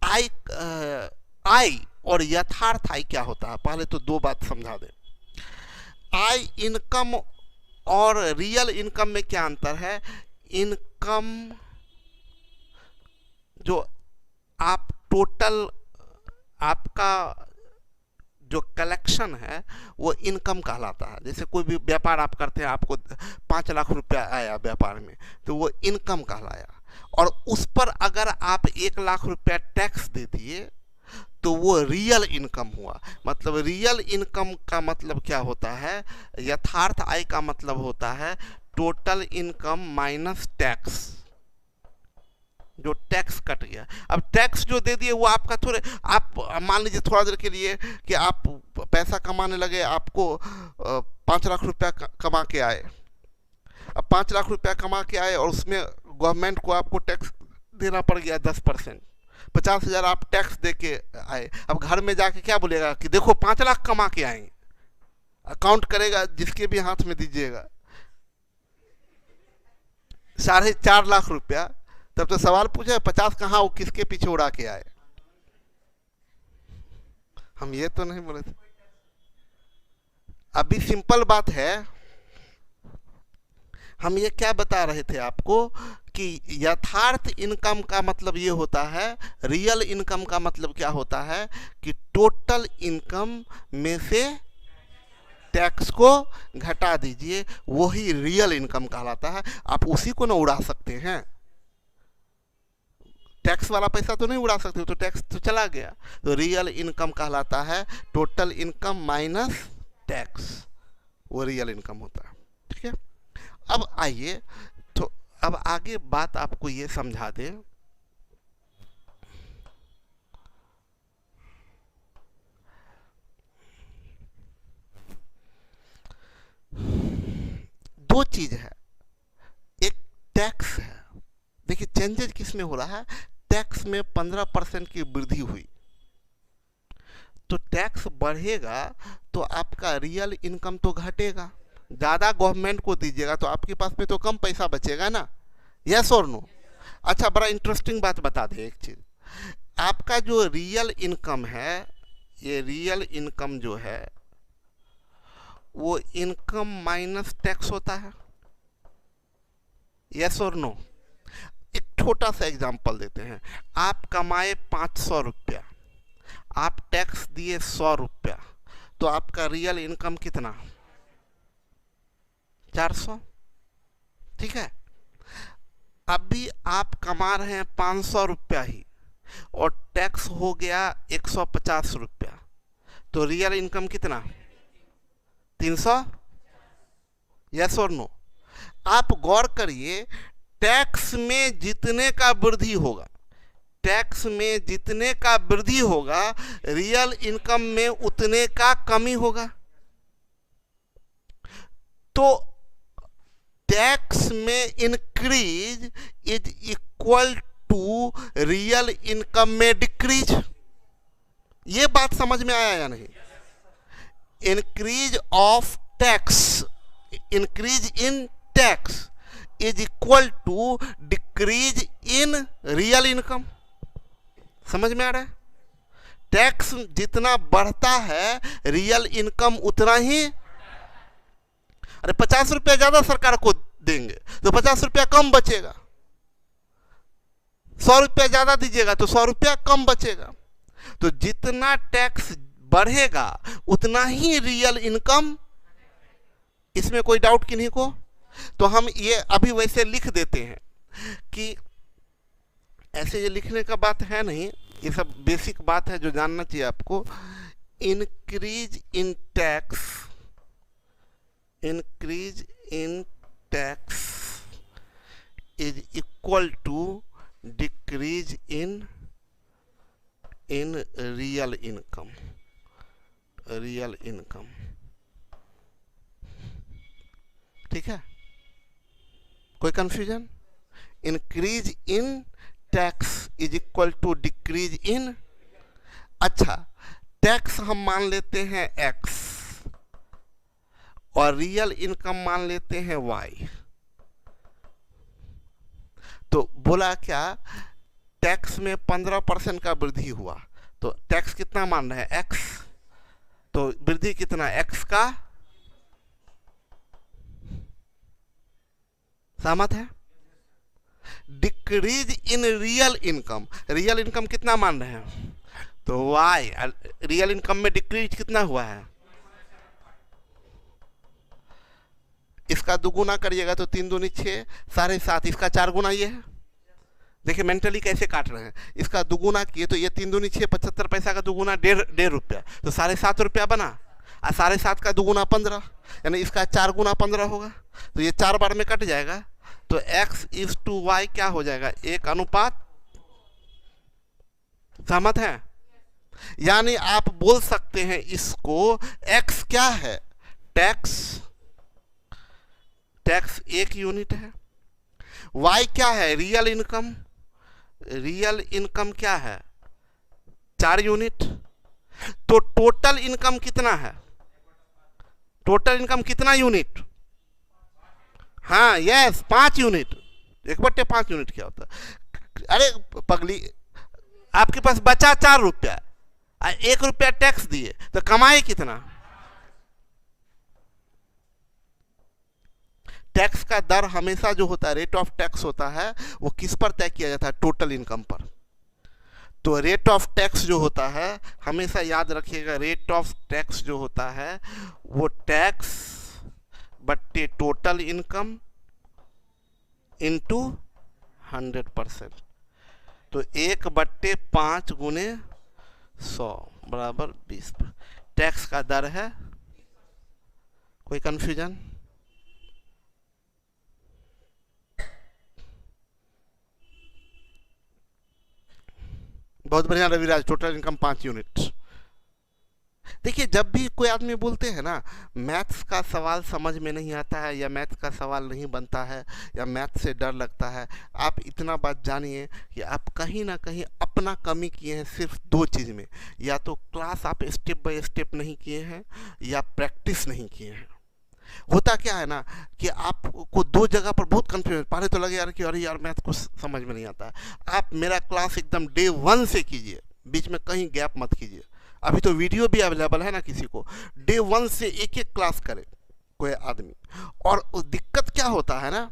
आय और यथार्थ आय क्या होता है। पहले तो 2 बात समझा दें। आय इनकम और रियल इनकम में क्या अंतर है। इनकम जो आप टोटल आपका जो कलेक्शन है वो इनकम कहलाता है। जैसे कोई भी व्यापार आप करते हैं, आपको 5 लाख रुपया आया व्यापार में, तो वो इनकम कहलाया, और उस पर अगर आप 1 लाख रुपया टैक्स दे दिए तो वो रियल इनकम हुआ। मतलब रियल इनकम का मतलब क्या होता है, यथार्थ आय का मतलब होता है टोटल इनकम माइनस टैक्स, जो टैक्स कट गया। अब टैक्स जो दे दिए वो आपका थोड़े, आप मान लीजिए थोड़ा देर के लिए कि आप पैसा कमाने लगे, आपको 5 लाख रुपया कमा के आए। अब 5 लाख रुपया कमा के आए और उसमें गवर्नमेंट को आपको टैक्स देना पड़ गया 10%, 50,000 आप टैक्स दे के आए। अब घर में जाके क्या बोलेगा कि देखो 5 लाख कमा के आएंगे, अकाउंट करेगा, जिसके भी हाथ में दीजिएगा 4.5 लाख रुपया, तब तो सवाल पूछे 50 कहाँ, वो किसके पीछे उड़ा के आए। हम ये तो नहीं बोले थे। अभी सिंपल बात है, हम ये क्या बता रहे थे आपको कि यथार्थ इनकम का मतलब ये होता है, रियल इनकम का मतलब क्या होता है कि टोटल इनकम में से टैक्स को घटा दीजिए, वही रियल इनकम कहलाता है। आप उसी को ना उड़ा सकते हैं, टैक्स वाला पैसा तो नहीं उड़ा सकते, तो टैक्स तो चला गया। तो रियल इनकम कहलाता है टोटल इनकम माइनस टैक्स, वो रियल इनकम होता है। ठीक है, अब आइए तो अब आगे बात आपको ये समझा दे। दो चीज है, एक टैक्स है। देखिए चेंजेस किस में हो रहा है, टैक्स में 15% की वृद्धि हुई, तो टैक्स बढ़ेगा तो आपका रियल इनकम तो घटेगा। ज़्यादा गवर्नमेंट को दीजिएगा तो आपके पास में तो कम पैसा बचेगा ना, यस और नो। अच्छा, बड़ा इंटरेस्टिंग बात बता दें एक चीज़, आपका जो रियल इनकम है, ये रियल इनकम जो है वो इनकम माइनस टैक्स होता है, यस और नो। एक छोटा सा एग्जांपल देते हैं, आप कमाए 500 रुपया, आप टैक्स दिए 100 रुपया, तो आपका रियल इनकम कितना, 400। ठीक है, अभी आप कमा रहे हैं 500 रुपया ही और टैक्स हो गया 150 रुपया, तो रियल इनकम कितना, 300, यस और नो। आप गौर करिए, टैक्स में जितने का वृद्धि होगा, टैक्स में जितने का वृद्धि होगा, रियल इनकम में उतने का कमी होगा। तो टैक्स में increase is equal to real income में डिक्रीज। ये बात समझ में आया या नहीं? Increase of tax, increase in tax is equal to decrease in real income. समझ में आ रहा है? टैक्स जितना बढ़ता है रियल इनकम उतना ही, अरे 50 रुपया ज्यादा सरकार को देंगे तो 50 रुपया कम बचेगा, 100 रुपया ज़्यादा दीजिएगा तो 100 रुपया कम बचेगा। तो जितना टैक्स बढ़ेगा उतना ही रियल इनकम, इसमें कोई डाउट किन्हीं को? तो हम ये अभी वैसे लिख देते हैं कि ऐसे ये लिखने का बात है नहीं, ये सब बेसिक बात है जो जानना चाहिए आपको। Increase in tax, increase in tax is equal to decrease in real income, real income. ठीक है, कोई confusion? Increase in tax is equal to decrease in, अच्छा टैक्स हम मान लेते हैं x और रियल इनकम मान लेते हैं y। तो बोला क्या, टैक्स में 15% का वृद्धि हुआ, तो टैक्स कितना मान रहे हैं x, तो वृद्धि कितना x का, सहमत है? Decrease in real income, real income कितना मान रहे हैं, तो y, रियल इनकम में डिक्रीज कितना हुआ है, इसका दुगुना करिएगा तो 3 दूनी 6, 7.5, इसका 4 गुना ये है। देखिए मेंटली कैसे काट रहे हैं, इसका दुगुना किए तो ये 3 दूनी 6, 75 पैसा का दुगुना 1.5 रुपया, तो 7.5 रुपया बना, और 7.5 का दुगुना 15, यानी इसका 4 गुना 15 होगा, तो ये 4 बार में कट जाएगा, तो x इज टू y क्या हो जाएगा, 1 अनुपात। सहमत है? यानी आप बोल सकते हैं इसको, x क्या है, टैक्स, टैक्स 1 यूनिट है, y क्या है, रियल इनकम, रियल इनकम क्या है, 4 यूनिट, तो टोटल इनकम कितना है, टोटल इनकम कितना यूनिट, हाँ यस 5 यूनिट, 1/5 यूनिट क्या होता है, अरे पगली आपके पास बचा 4 रुपया, 1 रुपया टैक्स दिए तो कमाए कितना। टैक्स का दर हमेशा जो होता है, रेट ऑफ टैक्स होता है, वो किस पर तय किया जाता है, टोटल इनकम पर। तो रेट ऑफ टैक्स जो होता है, हमेशा याद रखिएगा, रेट ऑफ टैक्स जो होता है वो टैक्स बट्टे टोटल इनकम इंटू 100%, तो 1/5 गुने 100 बराबर 20। टैक्स का दर है, कोई कंफ्यूजन? बहुत बढ़िया रविराज, टोटल इनकम 5 यूनिट। देखिए जब भी कोई आदमी बोलते हैं ना, मैथ्स का सवाल समझ में नहीं आता है, या मैथ्स का सवाल नहीं बनता है, या मैथ से डर लगता है, आप इतना बात जानिए कि आप कहीं ना कहीं अपना कमी किए हैं सिर्फ 2 चीज़ में, या तो क्लास आप स्टेप बाय स्टेप नहीं किए हैं, या प्रैक्टिस नहीं किए हैं। होता क्या है ना कि आपको 2 जगह पर बहुत कंफ्यूजन, पहले तो लगे यार कि अरे यार मैथ कुछ समझ में नहीं आता है। आप मेरा क्लास एकदम डे 1 से कीजिए, बीच में कहीं गैप मत कीजिए। अभी तो वीडियो भी अवेलेबल है ना, किसी को डे 1 से एक क्लास करे कोई आदमी। और दिक्कत क्या होता है ना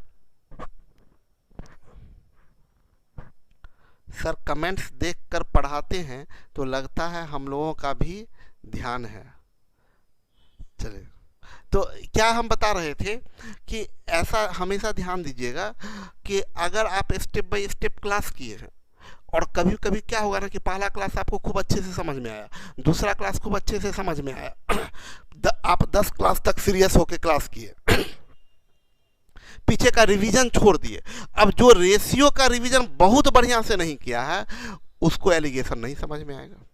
सर, कमेंट्स देखकर पढ़ाते हैं तो लगता है हम लोगों का भी ध्यान है। चलिए, तो क्या हम बता रहे थे कि ऐसा हमेशा ध्यान दीजिएगा कि अगर आप स्टेप बाय स्टेप क्लास किए हैं, और कभी कभी क्या होगा ना कि पहला क्लास आपको खूब अच्छे से समझ में आया, दूसरा क्लास खूब अच्छे से समझ में आया, आप 10 क्लास तक सीरियस होकर क्लास किए, पीछे का रिवीजन छोड़ दिए। अब जो रेशियो का रिवीजन बहुत बढ़िया से नहीं किया है, उसको एलिगेशन नहीं समझ में आएगा,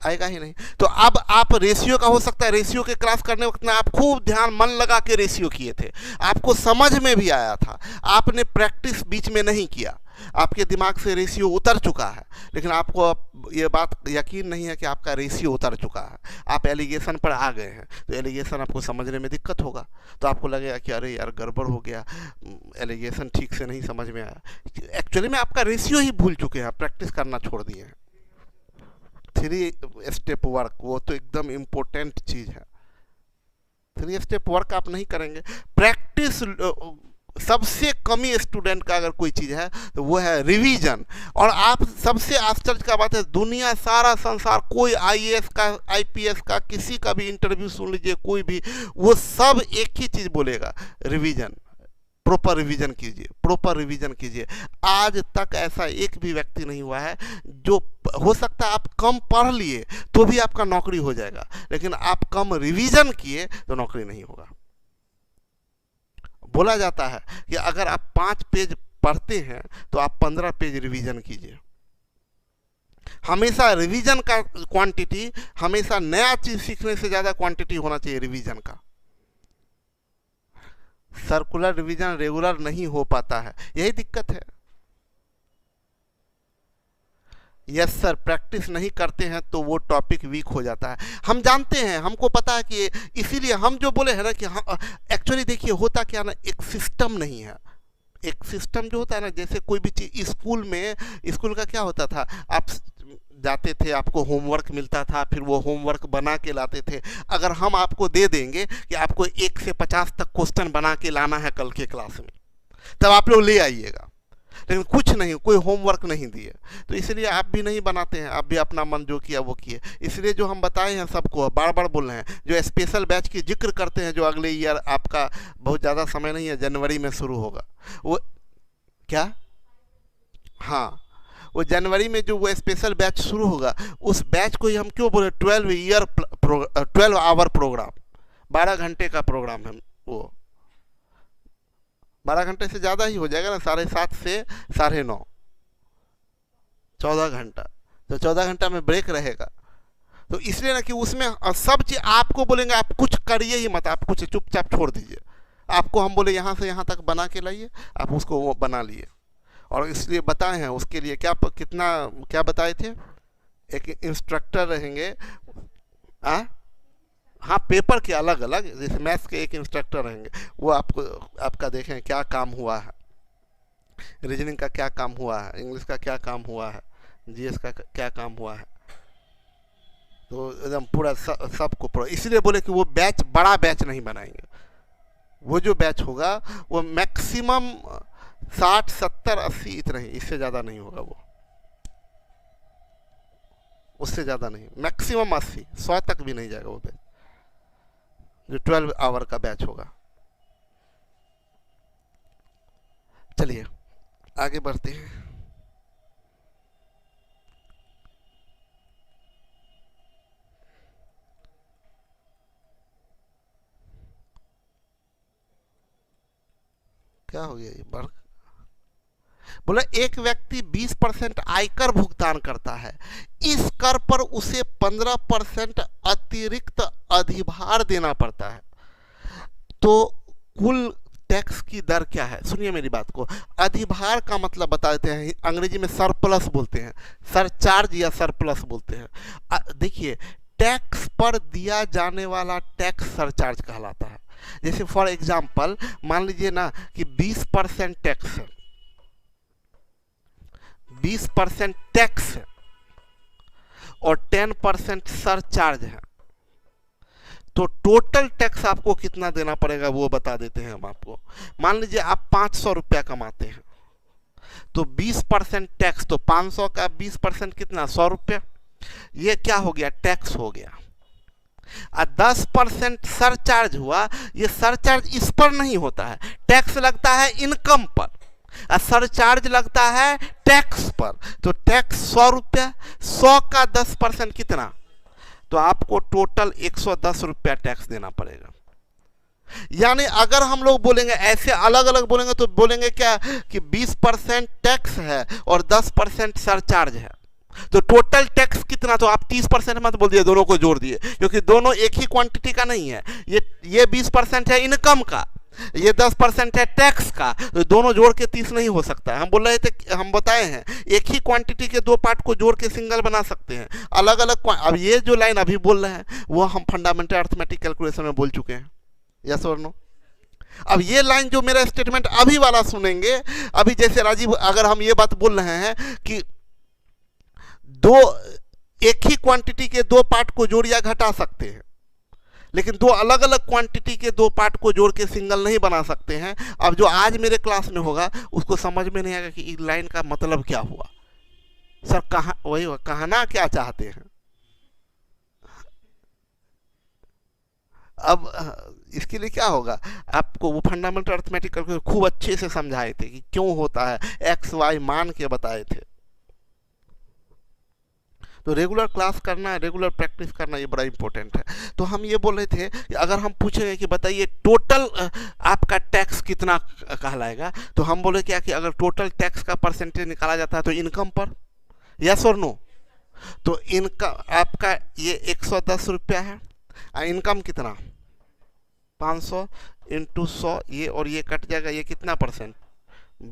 आएगा ही नहीं। तो अब आप रेशियो का, हो सकता है रेशियो के क्लास करने वक्त में आप खूब ध्यान मन लगा के रेशियो किए थे, आपको समझ में भी आया था, आपने प्रैक्टिस बीच में नहीं किया, आपके दिमाग से रेशियो उतर चुका है, लेकिन आपको अब ये बात यकीन नहीं है कि आपका रेशियो उतर चुका है, आप एलिगेशन पर आ गए हैं, तो एलिगेशन आपको समझने में दिक्कत होगा, तो आपको लगेगा कि अरे यार गड़बड़ हो गया, एलिगेशन ठीक से नहीं समझ में आया। एक्चुअली में आपका रेशियो ही भूल चुके हैं, प्रैक्टिस करना छोड़ दिए हैं। 3 स्टेप वर्क, वो तो एकदम इम्पोर्टेंट चीज़ है। 3 स्टेप वर्क आप नहीं करेंगे, प्रैक्टिस सबसे कमी स्टूडेंट का अगर कोई चीज़ है तो वो है रिवीजन। और आप सबसे आश्चर्य का बात है, दुनिया सारा संसार कोई आईएएस का, आईपीएस का, किसी का भी इंटरव्यू सुन लीजिए, कोई भी, वो सब एक ही चीज़ बोलेगा, रिवीजन, प्रॉपर रिवीजन कीजिए, प्रॉपर रिवीजन कीजिए। आज तक ऐसा एक भी व्यक्ति नहीं हुआ है जो, हो सकता है आप कम पढ़ लिए तो भी आपका नौकरी हो जाएगा, लेकिन आप कम रिवीजन किए तो नौकरी नहीं होगा। बोला जाता है कि अगर आप 5 पेज पढ़ते हैं तो आप 15 पेज रिवीजन कीजिए। हमेशा रिवीजन का क्वांटिटी, हमेशा नया चीज सीखने से ज्यादा क्वांटिटी होना चाहिए रिवीजन का। सर्कुलर रिवीजन रेगुलर नहीं हो पाता है, यही दिक्कत है। यस सर, प्रैक्टिस नहीं करते हैं तो वो टॉपिक वीक हो जाता है। हम जानते हैं, हमको पता है कि इसीलिए हम जो बोले हैं ना कि हाँ, एक्चुअली देखिए होता क्या ना, एक सिस्टम नहीं है। एक सिस्टम जो होता है ना, जैसे कोई भी चीज स्कूल में, स्कूल का क्या होता था, आप जाते थे, आपको होमवर्क मिलता था, फिर वो होमवर्क बना के लाते थे। अगर हम आपको दे देंगे कि आपको 1 से 50 तक क्वेश्चन बना के लाना है कल के क्लास में, तब आप लोग ले आइएगा, लेकिन कुछ नहीं, कोई होमवर्क नहीं दिए, तो इसलिए आप भी नहीं बनाते हैं, आप भी अपना मन जो किया वो किए। इसलिए जो हम बताए हैं सबको, बार बार बोल रहे हैं, जो स्पेशल बैच की जिक्र करते हैं, जो अगले ईयर आपका बहुत ज़्यादा समय नहीं है, जनवरी में शुरू होगा वो, क्या, हाँ, वो जनवरी में जो वो स्पेशल बैच शुरू होगा, उस बैच को ही हम क्यों बोले 12 आवर प्रोग्राम, 12 घंटे का प्रोग्राम है वो। 12 घंटे से ज़्यादा ही हो जाएगा ना, 7:30 से 9:30, 14 घंटा, तो 14 घंटा में ब्रेक रहेगा। तो इसलिए ना कि उसमें सब चीज़ आपको बोलेंगे, आप कुछ करिए ही मत, आप कुछ चुपचाप छोड़ दीजिए। आपको हम बोले यहाँ से यहाँ तक बना के लाइए, आप उसको वो बना लिए। और इसलिए बताए हैं, उसके लिए क्या कितना क्या बताए थे, एक इंस्ट्रक्टर रहेंगे, हाँ, पेपर के अलग अलग, जैसे मैथ्स के एक इंस्ट्रक्टर रहेंगे, वो आपको आपका देखें क्या काम हुआ है, रीजनिंग का क्या काम हुआ है, इंग्लिश का क्या काम हुआ है, जीएस का क्या काम हुआ है, तो एकदम पूरा सबको पूरा। इसलिए बोले कि वो बैच बड़ा बैच नहीं बनाएंगे, वो जो बैच होगा वो मैक्सिमम 60, 70, 80 इतना ही, इससे ज़्यादा नहीं होगा वो, उससे ज़्यादा नहीं, मैक्सिमम 80, 100 तक भी नहीं जाएगा वो बैच, जो 12 आवर का बैच होगा। चलिए आगे बढ़ते हैं। क्या हो गया ये बढ़, बोला एक व्यक्ति 20% आयकर भुगतान करता है, इस कर पर उसे 15% अतिरिक्त अधिभार देना पड़ता है, तो कुल टैक्स की दर क्या है? सुनिए मेरी बात को। अधिभार का मतलब बता देते हैं, अंग्रेजी में सरप्लस बोलते हैं, सरचार्ज या सरप्लस बोलते हैं। देखिए, टैक्स पर दिया जाने वाला टैक्स सरचार्ज कहलाता है। जैसे फॉर एग्जाम्पल मान लीजिए ना कि 20% टैक्स है, 20% टैक्स है और 10% सरचार्ज है, तो टोटल टैक्स आपको कितना देना पड़ेगा वो बता देते हैं हम आपको। मान लीजिए आप 500 रुपया कमाते हैं, तो 20% टैक्स, तो 500 का 20% कितना, 100 रुपया, ये क्या हो गया, टैक्स हो गया। 10% सरचार्ज हुआ, ये सरचार्ज इस पर नहीं होता है, टैक्स लगता है इनकम पर, सरचार्ज लगता है टैक्स पर, तो टैक्स 100 रुपया, 100 का 10% कितना, तो आपको टोटल 110 रुपया टैक्स देना पड़ेगा। यानी अगर हम लोग बोलेंगे ऐसे अलग अलग बोलेंगे तो बोलेंगे क्या कि 20% टैक्स है और 10% सरचार्ज है, तो टोटल टैक्स कितना, तो आप 30% मत बोल दिए, दोनों को जोड़ दिए, क्योंकि दोनों एक ही क्वांटिटी का नहीं है। ये 20% है इनकम का, ये 10% है टैक्स का, तो दोनों जोड़ के 30 नहीं हो सकता। हम बोल रहे थे, हम बताए हैं एक ही क्वांटिटी के दो पार्ट को जोड़ के सिंगल बना सकते हैं, अलग अलग। अब ये जो लाइन अभी बोल रहे हैं वो हम फंडामेंटल अर्थमेटिक कैलकुलेशन में बोल चुके हैं, यस और नो। अब ये लाइन जो मेरा स्टेटमेंट अभी वाला सुनेंगे, अभी जैसे राजीव, अगर हम ये बात बोल रहे हैं कि एक ही क्वांटिटी के दो पार्ट को जोड़ या घटा सकते हैं, लेकिन दो अलग अलग क्वांटिटी के दो पार्ट को जोड़ के सिंगल नहीं बना सकते हैं। अब जो आज मेरे क्लास में होगा उसको समझ में नहीं आएगा कि इस लाइन का मतलब क्या हुआ, सर कहा वही कहना क्या चाहते हैं। अब इसके लिए क्या होगा, आपको वो फंडामेंटल अर्थमेटिक करके खूब अच्छे से समझाए थे कि क्यों होता है, एक्स वाई मान के बताए थे। तो रेगुलर क्लास करना, रेगुलर प्रैक्टिस करना ये बड़ा इंपॉर्टेंट है। तो हम ये बोल रहे थे कि अगर हम पूछेंगे कि बताइए टोटल आपका टैक्स कितना कहलाएगा, तो हम बोले क्या कि अगर टोटल टैक्स का परसेंटेज निकाला जाता है तो इनकम पर, यस और नो। तो इनकम आपका ये 110 रुपया है, इनकम कितना 500 इंटू 100, ये और ये कट जाएगा, ये कितना परसेंट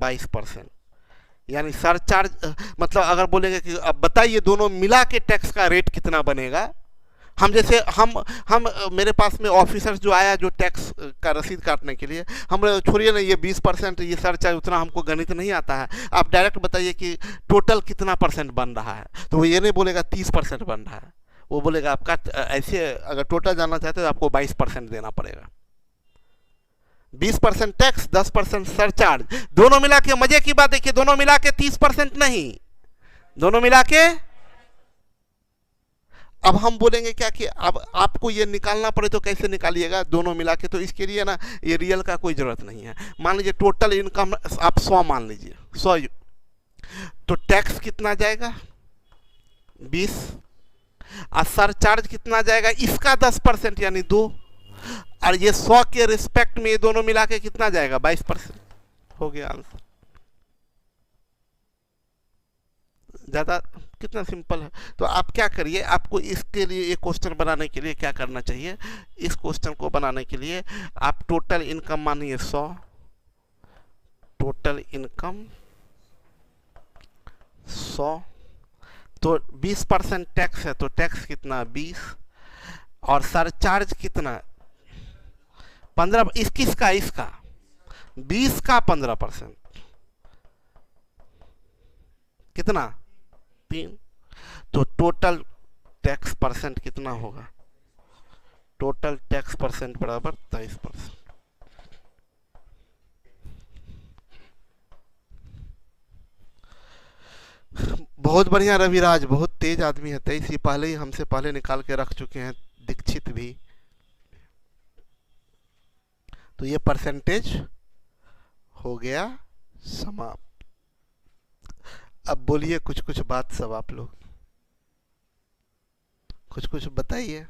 22%। यानी सरचार्ज मतलब अगर बोलेंगे कि अब बताइए दोनों मिला के टैक्स का रेट कितना बनेगा, हम जैसे हम मेरे पास में ऑफिसर्स जो आया जो टैक्स का रसीद काटने के लिए, हम छोड़िए ना ये 20% ये सरचार्ज, उतना हमको गणित नहीं आता है। आप डायरेक्ट बताइए कि टोटल कितना परसेंट बन रहा है, तो वो ये नहीं बोलेगा 30% बन रहा है, वो बोलेगा आपका ऐसे अगर टोटल जानना चाहते हो तो आपको 22% देना पड़ेगा। 20% टैक्स, 10% सरचार्ज, दोनों मिला के, मजे की बात देखिए, दोनों मिला के 30% नहीं, दोनों मिला के। अब हम बोलेंगे क्या कि अब आपको ये निकालना पड़े तो कैसे निकालिएगा दोनों मिला के, तो इसके लिए ना ये रियल का कोई जरूरत नहीं है। मान लीजिए टोटल इनकम आप 100 मान लीजिए, 100, तो टैक्स कितना जाएगा 20, और सरचार्ज कितना जाएगा इसका 10% यानी 2, और ये 100 के रिस्पेक्ट में ये दोनों मिला के कितना जाएगा 22%। हो गया आंसर। ज़्यादा कितना सिंपल है। तो आप क्या करिए, आपको इसके लिए ये क्वेश्चन बनाने के लिए क्या करना चाहिए, इस क्वेश्चन को बनाने के लिए आप टोटल इनकम मानिए 100, टोटल इनकम 100, तो 20% टैक्स है, तो टैक्स कितना 20, और सरचार्ज कितना 15, किसका इसका 20 का 15% कितना 3, तो टोटल टैक्स परसेंट कितना होगा, टोटल टैक्स परसेंट बराबर 23%। बहुत बढ़िया रविराज, बहुत तेज आदमी है, 23 ही पहले ही हमसे पहले निकाल के रख चुके हैं, दीक्षित भी। तो ये परसेंटेज हो गया समाप्त। अब बोलिए कुछ कुछ बात सब आप लोग कुछ कुछ बताइए।